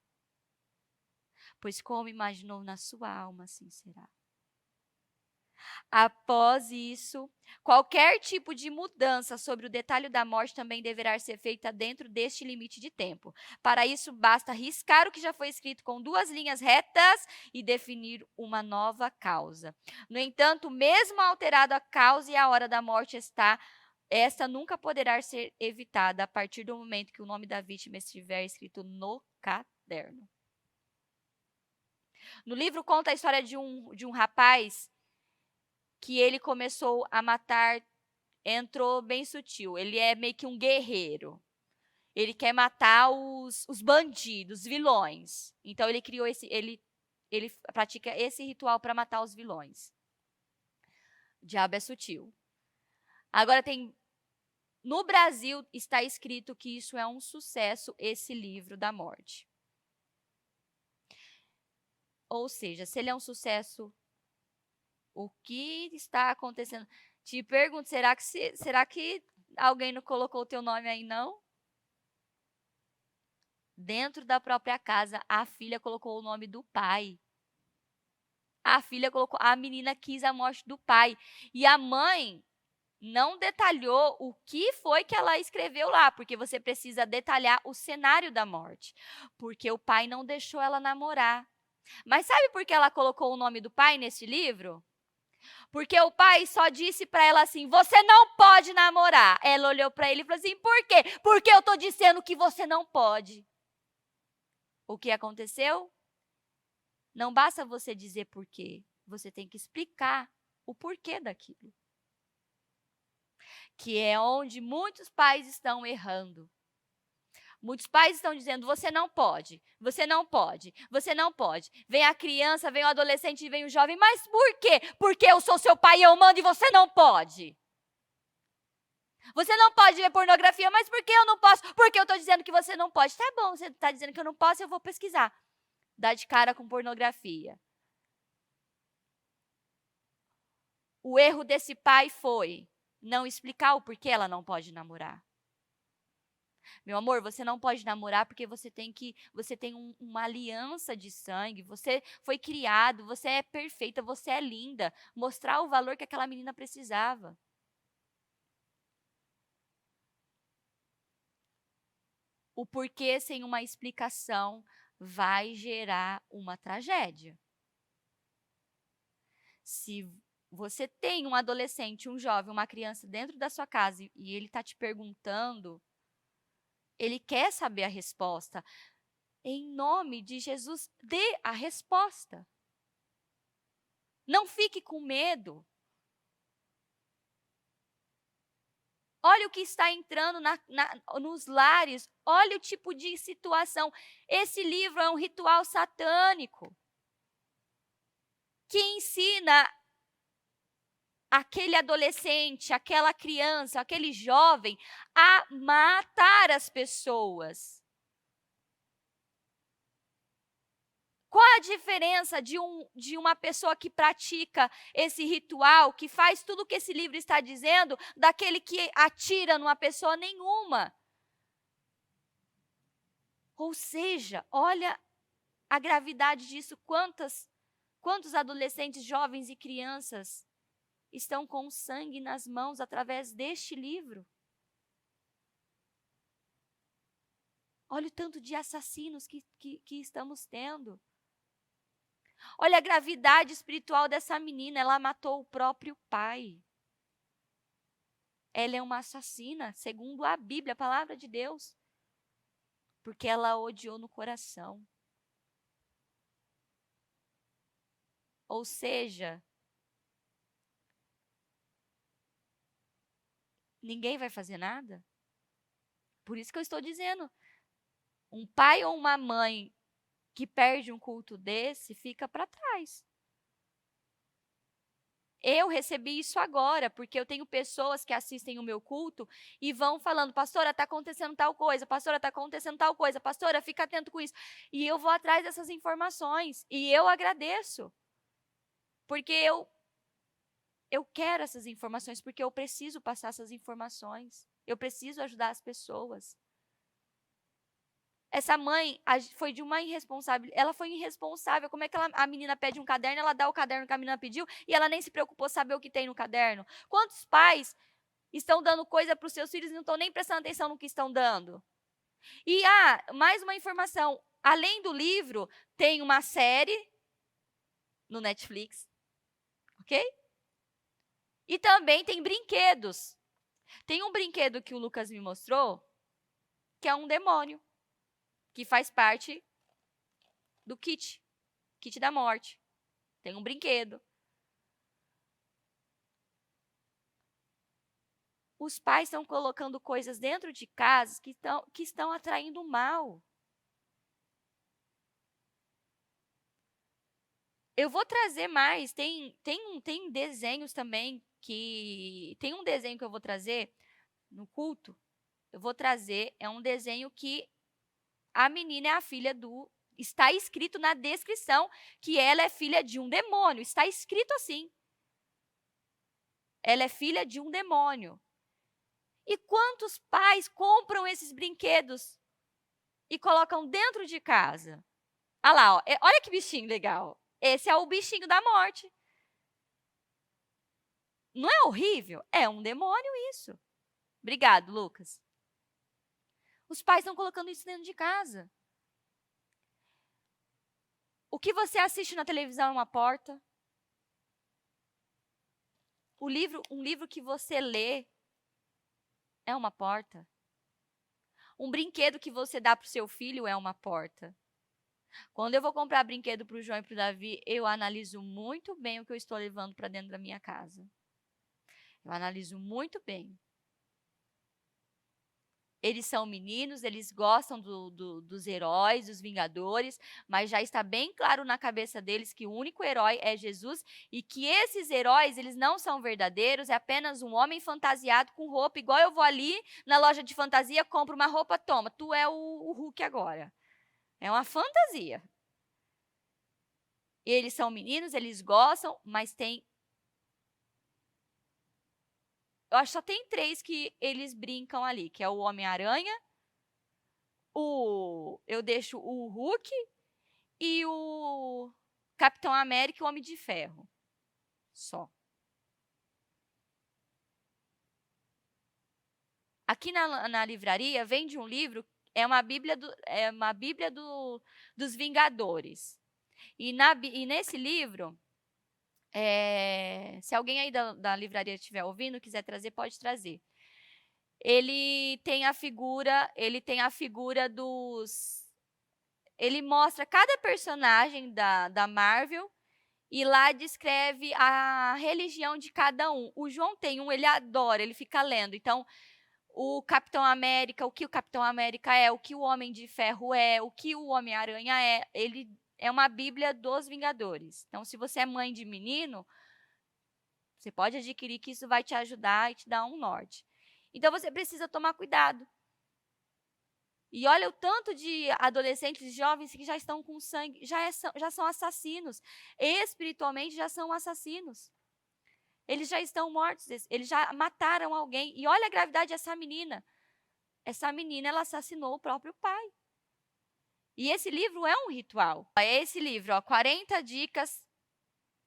pois como imaginou na sua alma, assim será. Após isso, qualquer tipo de mudança sobre o detalhe da morte também deverá ser feita dentro deste limite de tempo. Para isso, basta riscar o que já foi escrito com 2 linhas retas e definir uma nova causa. No entanto, mesmo alterada a causa e a hora da morte esta nunca poderá ser evitada a partir do momento que o nome da vítima estiver escrito no caderno. No livro conta a história de um rapaz que ele começou a matar, entrou bem sutil. Ele é meio que um guerreiro. Ele quer matar os bandidos, vilões. Então ele criou ele pratica esse ritual para matar os vilões. O diabo é sutil. Agora no Brasil está escrito que isso é um sucesso, esse livro da morte. Ou seja, se ele é um sucesso, o que está acontecendo? Te pergunto, será que alguém não colocou o teu nome aí, não? Dentro da própria casa, a filha colocou o nome do pai. A menina quis a morte do pai. E a mãe não detalhou o que foi que ela escreveu lá, porque você precisa detalhar o cenário da morte. Porque o pai não deixou ela namorar. Mas sabe por que ela colocou o nome do pai nesse livro? Porque o pai só disse para ela assim: você não pode namorar. Ela olhou para ele e falou assim: por quê? Porque eu estou dizendo que você não pode. O que aconteceu? Não basta você dizer por quê. Você tem que explicar o porquê daquilo. Que é onde muitos pais estão errando. Muitos pais estão dizendo: você não pode, você não pode, você não pode. Vem a criança, vem o adolescente e vem o jovem. Mas por quê? Porque eu sou seu pai e eu mando e você não pode. Você não pode ver pornografia, mas por que eu não posso? Porque eu estou dizendo que você não pode. Tá bom, você está dizendo que eu não posso, eu vou pesquisar. Dá de cara com pornografia. O erro desse pai foi não explicar o porquê ela não pode namorar. Meu amor, você não pode namorar porque você tem uma aliança de sangue, você foi criado, você é perfeita, você é linda. Mostrar o valor que aquela menina precisava. O porquê sem uma explicação vai gerar uma tragédia. Se você tem um adolescente, um jovem, uma criança dentro da sua casa e ele está te perguntando, ele quer saber a resposta. Em nome de Jesus, dê a resposta. Não fique com medo. Olha o que está entrando nos lares. Olha o tipo de situação. Esse livro é um ritual satânico que ensina aquele adolescente, aquela criança, aquele jovem a matar as pessoas. Qual a diferença de uma pessoa que pratica esse ritual, que faz tudo o que esse livro está dizendo, daquele que atira numa pessoa nenhuma? Ou seja, olha a gravidade disso. Quantos adolescentes, jovens e crianças estão com sangue nas mãos através deste livro? Olha o tanto de assassinos que estamos tendo. Olha a gravidade espiritual dessa menina, ela matou o próprio pai. Ela é uma assassina, segundo a Bíblia, a palavra de Deus. Porque ela odiou no coração. Ou seja, ninguém vai fazer nada. Por isso que eu estou dizendo, um pai ou uma mãe que perde um culto desse fica para trás. Eu recebi isso agora, porque eu tenho pessoas que assistem o meu culto e vão falando, pastora, está acontecendo tal coisa, pastora, está acontecendo tal coisa, pastora, fica atento com isso. E eu vou atrás dessas informações e eu agradeço, porque eu quero essas informações, porque eu preciso passar essas informações, eu preciso ajudar as pessoas. Essa mãe foi de uma irresponsabilidade. Ela foi irresponsável. Como é que a menina pede um caderno, ela dá o caderno que a menina pediu e ela nem se preocupou saber o que tem no caderno? Quantos pais estão dando coisa para os seus filhos e não estão nem prestando atenção no que estão dando? E mais uma informação. Além do livro, tem uma série no Netflix, ok? E também tem brinquedos. Tem um brinquedo que o Lucas me mostrou, que é um demônio, que faz parte do kit da morte. Tem um brinquedo. Os pais estão colocando coisas dentro de casa que estão atraindo mal. Eu vou trazer mais. Tem desenhos também que... Tem um desenho que eu vou trazer no culto. Eu vou trazer, é um desenho que a menina é a filha do... Está escrito na descrição que ela é filha de um demônio. Está escrito assim. Ela é filha de um demônio. E quantos pais compram esses brinquedos e colocam dentro de casa? Olha lá, ó, olha que bichinho legal. Esse é o bichinho da morte. Não é horrível? É um demônio isso. Obrigado, Lucas. Os pais estão colocando isso dentro de casa. O que você assiste na televisão é uma porta. Um livro que você lê é uma porta. Um brinquedo que você dá para o seu filho é uma porta. Quando eu vou comprar brinquedo para o João e para o Davi, eu analiso muito bem o que eu estou levando para dentro da minha casa. Eu analiso muito bem. Eles são meninos, eles gostam dos heróis, dos vingadores, mas já está bem claro na cabeça deles que o único herói é Jesus e que esses heróis, eles não são verdadeiros, é apenas um homem fantasiado com roupa, igual eu vou ali na loja de fantasia, compro uma roupa, toma, tu é o Hulk agora. É uma fantasia. Eles são meninos, eles gostam, mas eu acho que só tem 3 que eles brincam ali, que é o Homem-Aranha, eu deixo o Hulk e o Capitão América e o Homem de Ferro. Só. Aqui na livraria vende um livro, é uma Bíblia, dos Vingadores. E nesse livro, se alguém aí da livraria estiver ouvindo, quiser trazer, pode trazer. Ele tem a figura dos... Ele mostra cada personagem da Marvel e lá descreve a religião de cada um. O João tem um, ele adora, ele fica lendo. Então, o Capitão América, o que o Capitão América é, o que o Homem de Ferro é, o que o Homem-Aranha é. Ele é uma Bíblia dos Vingadores. Então, se você é mãe de menino, você pode adquirir que isso vai te ajudar e te dar um norte. Então, você precisa tomar cuidado. E olha o tanto de adolescentes e jovens que já estão com sangue, já são assassinos. Espiritualmente já são assassinos. Eles já estão mortos, eles já mataram alguém. E olha a gravidade dessa menina. Essa menina, ela assassinou o próprio pai. E esse livro é um ritual. É esse livro, 40 dicas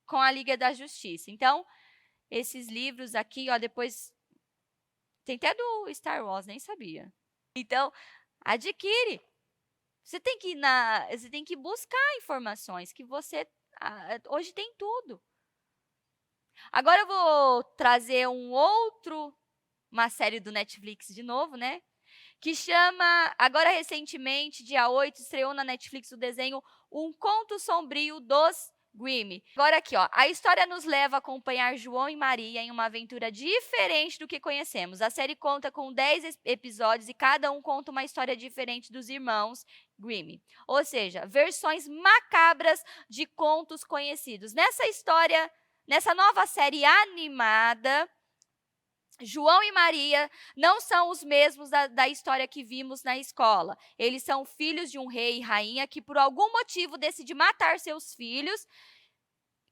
com a Liga da Justiça. Então, esses livros aqui, depois... Tem até do Star Wars, nem sabia. Então, adquire. Você tem que buscar informações que você... hoje tem tudo. Agora eu vou trazer uma série do Netflix de novo, né? Que chama, agora recentemente, dia 8, estreou na Netflix o desenho Um Conto Sombrio dos Grimm. Agora aqui, a história nos leva a acompanhar João e Maria em uma aventura diferente do que conhecemos. A série conta com 10 episódios e cada um conta uma história diferente dos irmãos Grimm. Ou seja, versões macabras de contos conhecidos. Nessa história, nessa nova série animada, João e Maria não são os mesmos da história que vimos na escola. Eles são filhos de um rei e rainha que, por algum motivo, decide matar seus filhos,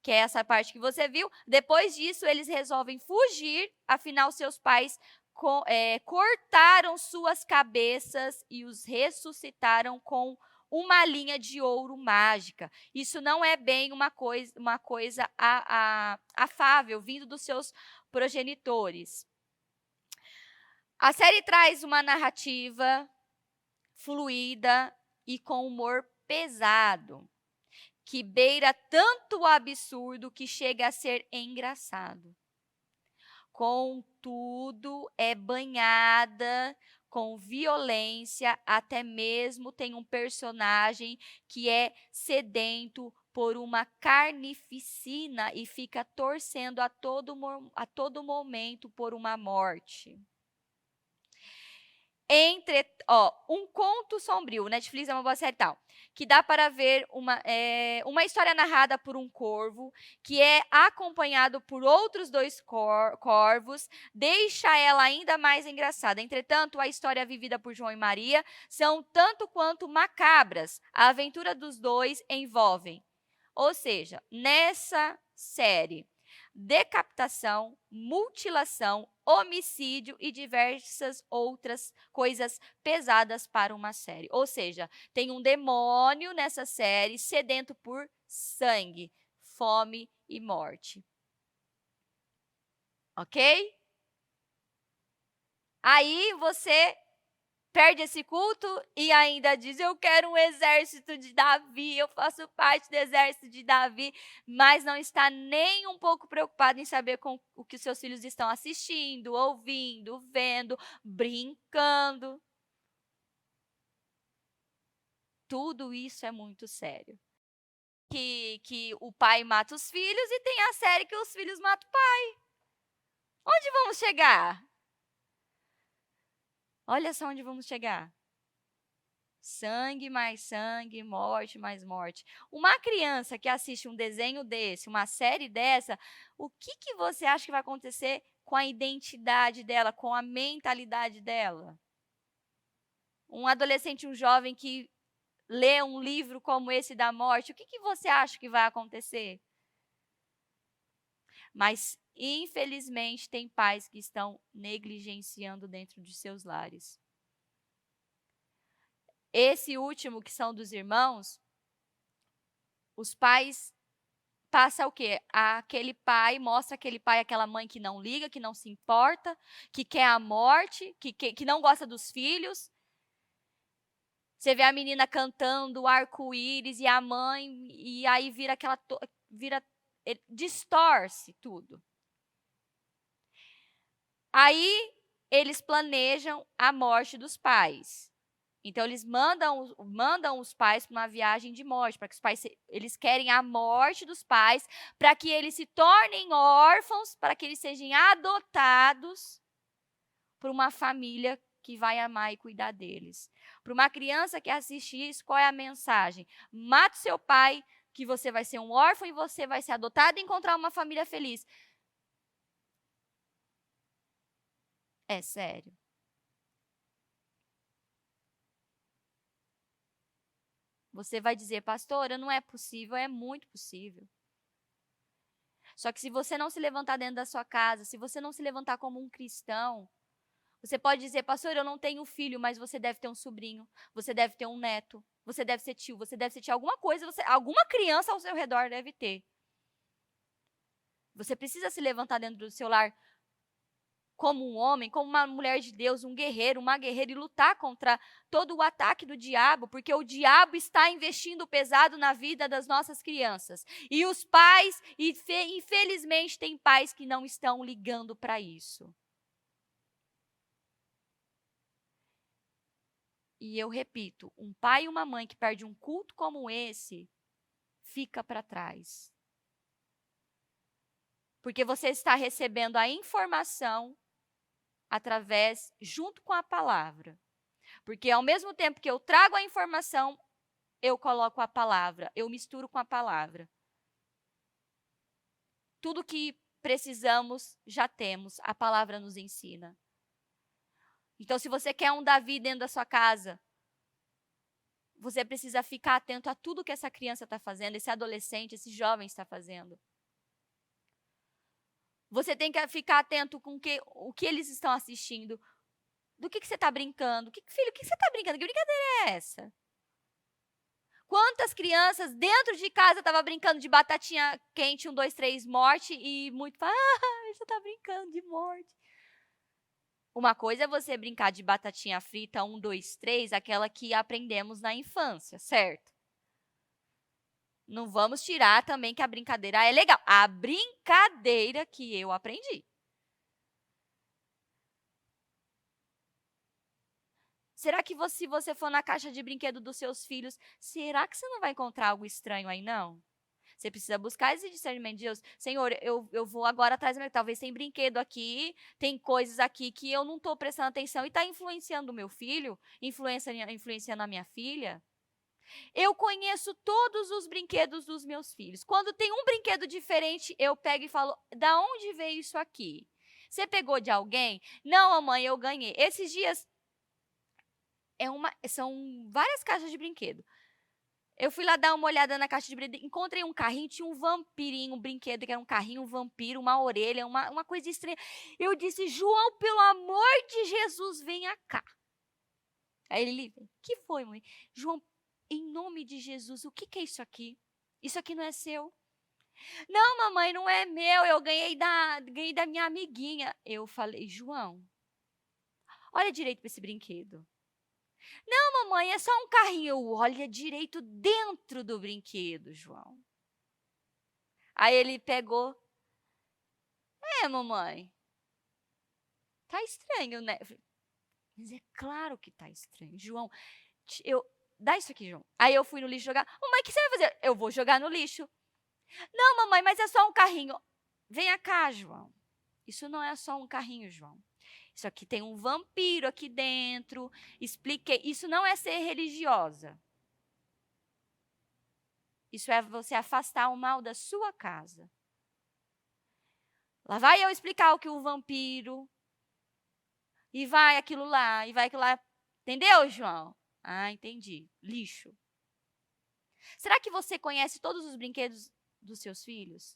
que é essa parte que você viu. Depois disso, eles resolvem fugir, afinal, seus pais cortaram suas cabeças e os ressuscitaram com uma linha de ouro mágica. Isso não é bem uma coisa afável, vindo dos seus progenitores. A série traz uma narrativa fluida e com humor pesado, que beira tanto o absurdo que chega a ser engraçado. Contudo, é banhada com violência, até mesmo tem um personagem que é sedento por uma carnificina e fica torcendo a todo momento por uma morte. Um Conto Sombrio, Netflix é uma boa série tal, que dá para ver uma história narrada por um corvo, que é acompanhado por outros dois corvos, deixa ela ainda mais engraçada. Entretanto, a história vivida por João e Maria são tanto quanto macabras. A aventura dos dois envolvem, ou seja, nessa série, decapitação, mutilação, homicídio e diversas outras coisas pesadas para uma série. Ou seja, tem um demônio nessa série sedento por sangue, fome e morte. Ok? Aí você perde esse culto e ainda diz: eu quero um exército de Davi, eu faço parte do exército de Davi, mas não está nem um pouco preocupado em saber com o que os seus filhos estão assistindo, ouvindo, vendo, brincando. Tudo isso é muito sério. Que o pai mata os filhos e tem a série que os filhos matam o pai. Onde vamos chegar? Olha só onde vamos chegar. Sangue mais sangue, morte mais morte. Uma criança que assiste um desenho desse, uma série dessa, o que você acha que vai acontecer com a identidade dela, com a mentalidade dela? Um adolescente, um jovem que lê um livro como esse da morte, o que você acha que vai acontecer? Mas, infelizmente, tem pais que estão negligenciando dentro de seus lares. Esse último, que são dos irmãos, os pais passa o quê? Mostra aquele pai, aquela mãe que não liga, que não se importa, que quer a morte, que não gosta dos filhos. Você vê a menina cantando arco-íris e a mãe, e aí distorce tudo. Aí eles planejam a morte dos pais. Então, eles mandam os pais para uma viagem de morte, para que os pais, eles querem a morte dos pais, para que eles se tornem órfãos, para que eles sejam adotados por uma família que vai amar e cuidar deles. Para uma criança que assiste isso, qual é a mensagem? Mate seu pai, que você vai ser um órfão e você vai ser adotado e encontrar uma família feliz. É sério. Você vai dizer: pastora, não é possível, é muito possível. Só que se você não se levantar dentro da sua casa, se você não se levantar como um cristão, você pode dizer: pastor, eu não tenho filho, mas você deve ter um sobrinho, você deve ter um neto, você deve ser tio, você deve ser tio, alguma coisa, alguma criança ao seu redor deve ter. Você precisa se levantar dentro do seu lar como um homem, como uma mulher de Deus, um guerreiro, uma guerreira, e lutar contra todo o ataque do diabo, porque o diabo está investindo pesado na vida das nossas crianças. E os pais, infelizmente, tem pais que não estão ligando para isso. E eu repito, um pai e uma mãe que perde um culto como esse, fica para trás. Porque você está recebendo a informação junto com a palavra. Porque ao mesmo tempo que eu trago a informação, eu coloco a palavra, eu misturo com a palavra. Tudo que precisamos, já temos, a palavra nos ensina. Então, se você quer um Davi dentro da sua casa, você precisa ficar atento a tudo que essa criança está fazendo, esse adolescente, esse jovem está fazendo. Você tem que ficar atento com o que eles estão assistindo. Do que você está brincando? Filho, o que você está brincando? Que brincadeira é essa? Quantas crianças dentro de casa estavam brincando de batatinha quente, 1, 2, 3, morte, e muito fala, você está brincando de morte. Uma coisa é você brincar de batatinha frita, 1, 2, 3, aquela que aprendemos na infância, certo? Não vamos tirar também que a brincadeira é legal. A brincadeira que eu aprendi. Será que se você for na caixa de brinquedo dos seus filhos, será que você não vai encontrar algo estranho aí, não? Você precisa buscar esse discernimento de Deus. Senhor, eu vou agora atrás, talvez tem brinquedo aqui, tem coisas aqui que eu não estou prestando atenção e está influenciando o meu filho, influenciando a minha filha. Eu conheço todos os brinquedos dos meus filhos. Quando tem um brinquedo diferente, eu pego e falo, da onde veio isso aqui? Você pegou de alguém? Não, mamãe, eu ganhei. Esses dias, são várias caixas de brinquedo. Eu fui lá dar uma olhada na caixa de brinquedo, encontrei um carrinho, tinha um vampirinho, um brinquedo que era um carrinho, um vampiro, uma orelha, uma coisa estranha. Eu disse, João, pelo amor de Jesus, venha cá. Aí ele, que foi, mãe? João, em nome de Jesus, o que é isso aqui? Isso aqui não é seu. Não, mamãe, não é meu, eu ganhei da minha amiguinha. Eu falei, João, olha direito para esse brinquedo. Não, mamãe, é só um carrinho. Olha direito dentro do brinquedo, João. Aí ele pegou. Mamãe, tá estranho, né? Mas é claro que tá estranho. João, dá isso aqui, João. Aí eu fui no lixo jogar. Mamãe, o que você vai fazer? Eu vou jogar no lixo. Não, mamãe, mas é só um carrinho. Venha cá, João. Isso não é só um carrinho, João. Isso aqui tem um vampiro aqui dentro. Expliquei. Isso não é ser religiosa. Isso é você afastar o mal da sua casa. Lá vai eu explicar o que o vampiro. E vai aquilo lá, e vai aquilo lá. Entendeu, João? Ah, entendi. Lixo. Será que você conhece todos os brinquedos dos seus filhos?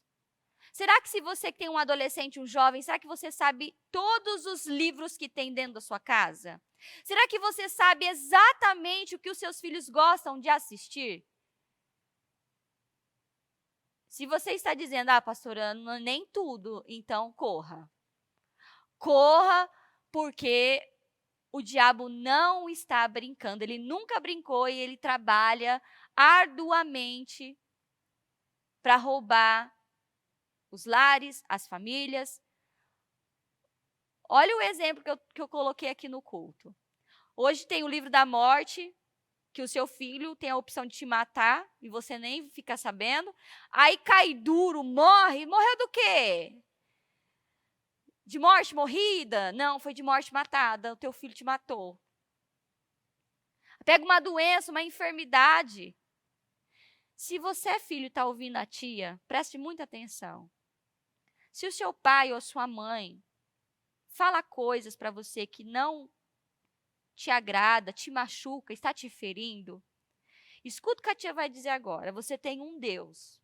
Será que se você tem um adolescente, um jovem, será que você sabe todos os livros que tem dentro da sua casa? Será que você sabe exatamente o que os seus filhos gostam de assistir? Se você está dizendo, pastora, nem tudo, então corra. Corra, porque o diabo não está brincando. Ele nunca brincou e ele trabalha arduamente para roubar os lares, as famílias. Olha o exemplo que eu coloquei aqui no culto. Hoje tem o livro da morte, que o seu filho tem a opção de te matar e você nem fica sabendo. Aí cai duro, morre. Morreu do quê? De morte morrida? Não, foi de morte matada. O teu filho te matou. Pega uma doença, uma enfermidade. Se você é filho e está ouvindo a tia, preste muita atenção. Se o seu pai ou a sua mãe fala coisas para você que não te agrada, te machuca, está te ferindo, escuta o que a tia vai dizer agora. Você tem um Deus.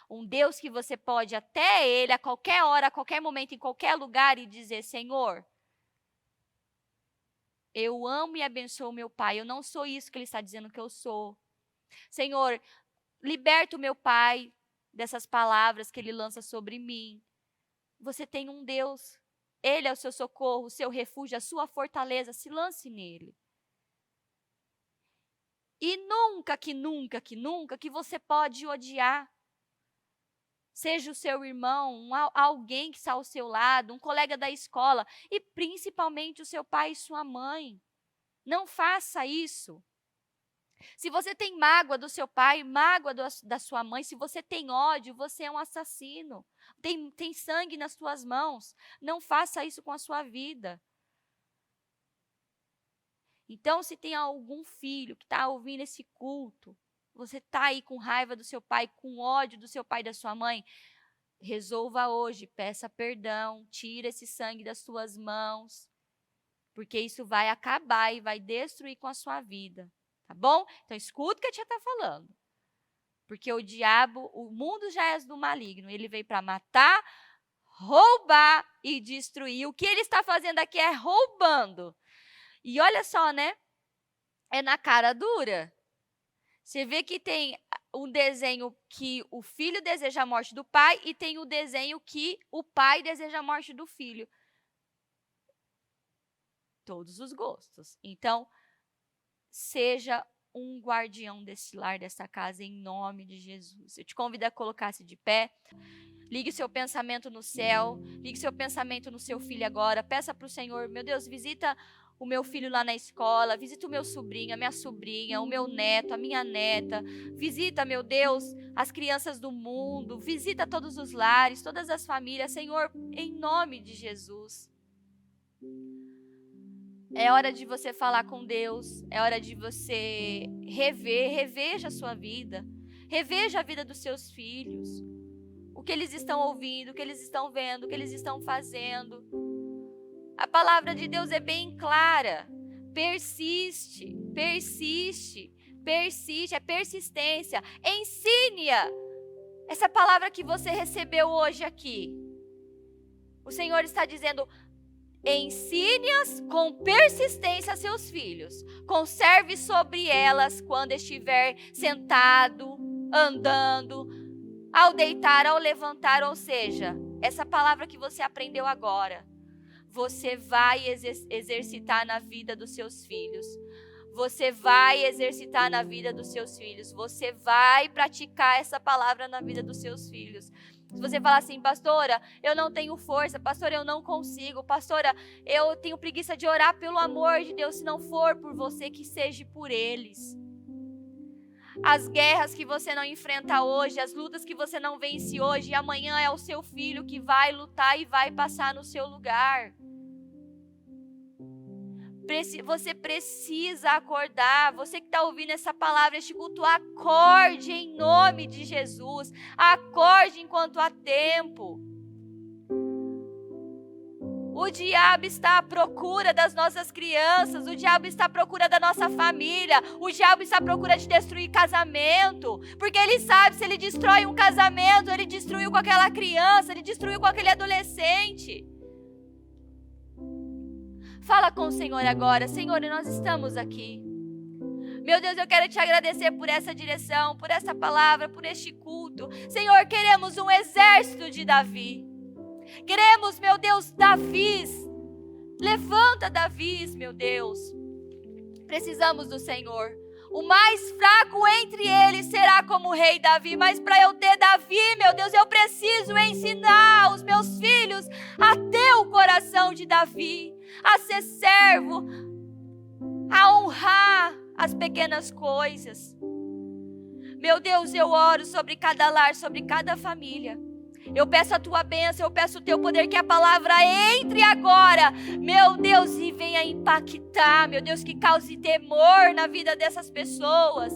Um Deus que você pode até ele, a qualquer hora, a qualquer momento, em qualquer lugar, e dizer, Senhor, eu amo e abençoo meu pai. Eu não sou isso que ele está dizendo que eu sou. Senhor, liberta o meu pai dessas palavras que ele lança sobre mim. Você tem um Deus. Ele é o seu socorro, o seu refúgio, a sua fortaleza. Se lance nele. E nunca que você pode odiar. Seja o seu irmão, alguém que está ao seu lado, um colega da escola e principalmente o seu pai e sua mãe. Não faça isso. Se você tem mágoa do seu pai, mágoa da sua mãe, se você tem ódio, você é um assassino. Tem sangue nas suas mãos. Não faça isso com a sua vida. Então, se tem algum filho que está ouvindo esse culto, você está aí com raiva do seu pai, com ódio do seu pai e da sua mãe, resolva hoje, peça perdão, tira esse sangue das suas mãos, porque isso vai acabar e vai destruir com a sua vida, tá bom? Então, escuta o que a tia está falando. Porque o diabo, o mundo já é do maligno, ele veio para matar, roubar e destruir. O que ele está fazendo aqui é roubando. E olha só, né? É na cara dura. Você vê que tem um desenho que o filho deseja a morte do pai e tem o desenho que o pai deseja a morte do filho. Todos os gostos. Então, seja um guardião desse lar, dessa casa, em nome de Jesus. Eu te convido a colocar-se de pé. Ligue seu pensamento no céu. Ligue seu pensamento no seu filho agora. Peça para o Senhor, meu Deus, visita o meu filho lá na escola. Visita o meu sobrinho, a minha sobrinha, o meu neto, a minha neta. Visita, meu Deus, as crianças do mundo. Visita todos os lares, todas as famílias. Senhor, em nome de Jesus. É hora de você falar com Deus, é hora de você reveja a sua vida, reveja a vida dos seus filhos, o que eles estão ouvindo, o que eles estão vendo, o que eles estão fazendo. A palavra de Deus é bem clara, persiste, é persistência, ensine-a, essa palavra que você recebeu hoje aqui. O Senhor está dizendo: ensine-as com persistência a seus filhos. Conserve sobre elas quando estiver sentado, andando, ao deitar, ao levantar. Ou seja, essa palavra que você aprendeu agora, você vai exercitar na vida dos seus filhos. Você vai exercitar na vida dos seus filhos. Você vai praticar essa palavra na vida dos seus filhos. Se você falar assim: pastora, eu não tenho força, pastora, eu não consigo, pastora, eu tenho preguiça de orar, pelo amor de Deus, se não for por você, que seja por eles. As guerras que você não enfrenta hoje, as lutas que você não vence hoje, amanhã é o seu filho que vai lutar e vai passar no seu lugar. Você precisa acordar. Você que está ouvindo essa palavra, este culto, acorde em nome de Jesus. Acorde enquanto há tempo. O diabo está à procura das nossas crianças. O diabo está à procura da nossa família. O diabo está à procura de destruir casamento. Porque ele sabe, se ele destrói um casamento, ele destruiu com aquela criança, ele destruiu com aquele adolescente. Fala com o Senhor agora. Senhor, nós estamos aqui. Meu Deus, eu quero te agradecer por essa direção, por essa palavra, por este culto. Senhor, queremos um exército de Davi. Queremos, meu Deus, Davis. Levanta Davis, meu Deus. Precisamos do Senhor. O mais fraco entre eles será como o rei Davi. Mas para eu ter Davi, meu Deus, eu preciso ensinar os meus filhos a ter o coração de Davi, a ser servo, a honrar as pequenas coisas. Meu Deus, eu oro sobre cada lar, sobre cada família. Eu peço a tua bênção, eu peço o teu poder, que a palavra entre agora, meu Deus, e venha impactar, meu Deus, que cause temor na vida dessas pessoas.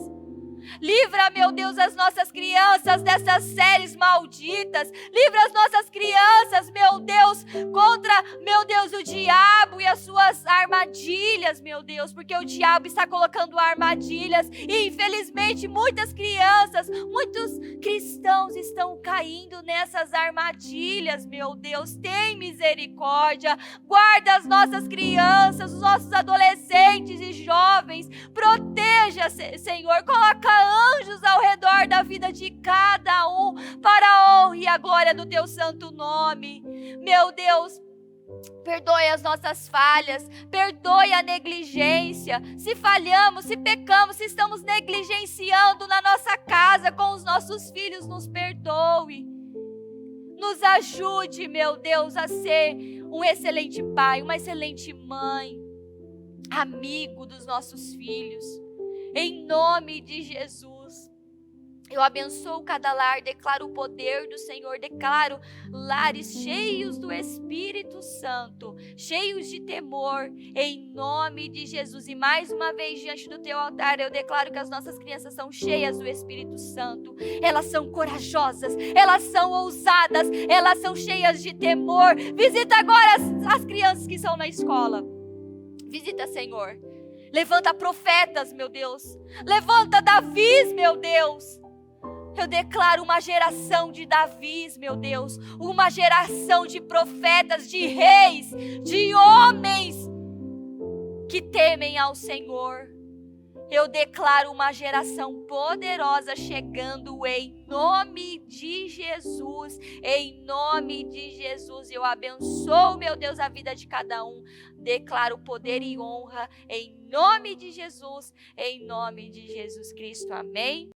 Livra, meu Deus, as nossas crianças dessas séries malditas. Livra as nossas crianças, meu Deus, contra, meu Deus, o diabo e as suas armadilhas, meu Deus. Porque o diabo está colocando armadilhas e, infelizmente, muitas crianças, muitos cristãos estão caindo nessas armadilhas, meu Deus. Tem misericórdia. Guarda as nossas crianças, os nossos adolescentes e jovens. Proteja, Senhor. Coloca anjos ao redor da vida de cada um, para a honra e a glória do teu santo nome. Meu Deus, perdoe as nossas falhas, perdoe a negligência. Se falhamos, se pecamos, se estamos negligenciando na nossa casa com os nossos filhos, nos perdoe. Nos ajude, meu Deus, a ser um excelente pai, uma excelente mãe, amigo dos nossos filhos. Em nome de Jesus. Eu abençoo cada lar, declaro o poder do Senhor, declaro lares cheios do Espírito Santo, cheios de temor, em nome de Jesus. E mais uma vez, diante do teu altar, eu declaro que as nossas crianças são cheias do Espírito Santo. Elas são corajosas, elas são ousadas, elas são cheias de temor. Visita agora as crianças que estão na escola. Visita, Senhor. Levanta profetas, meu Deus. Levanta Davis, meu Deus. Eu declaro uma geração de Davis, meu Deus, uma geração de profetas, de reis, de homens que temem ao Senhor. Eu declaro uma geração poderosa chegando em nome de Jesus. Em nome de Jesus, eu abençoo, meu Deus, a vida de cada um. Declaro poder e honra em nome de Jesus, em nome de Jesus Cristo. Amém.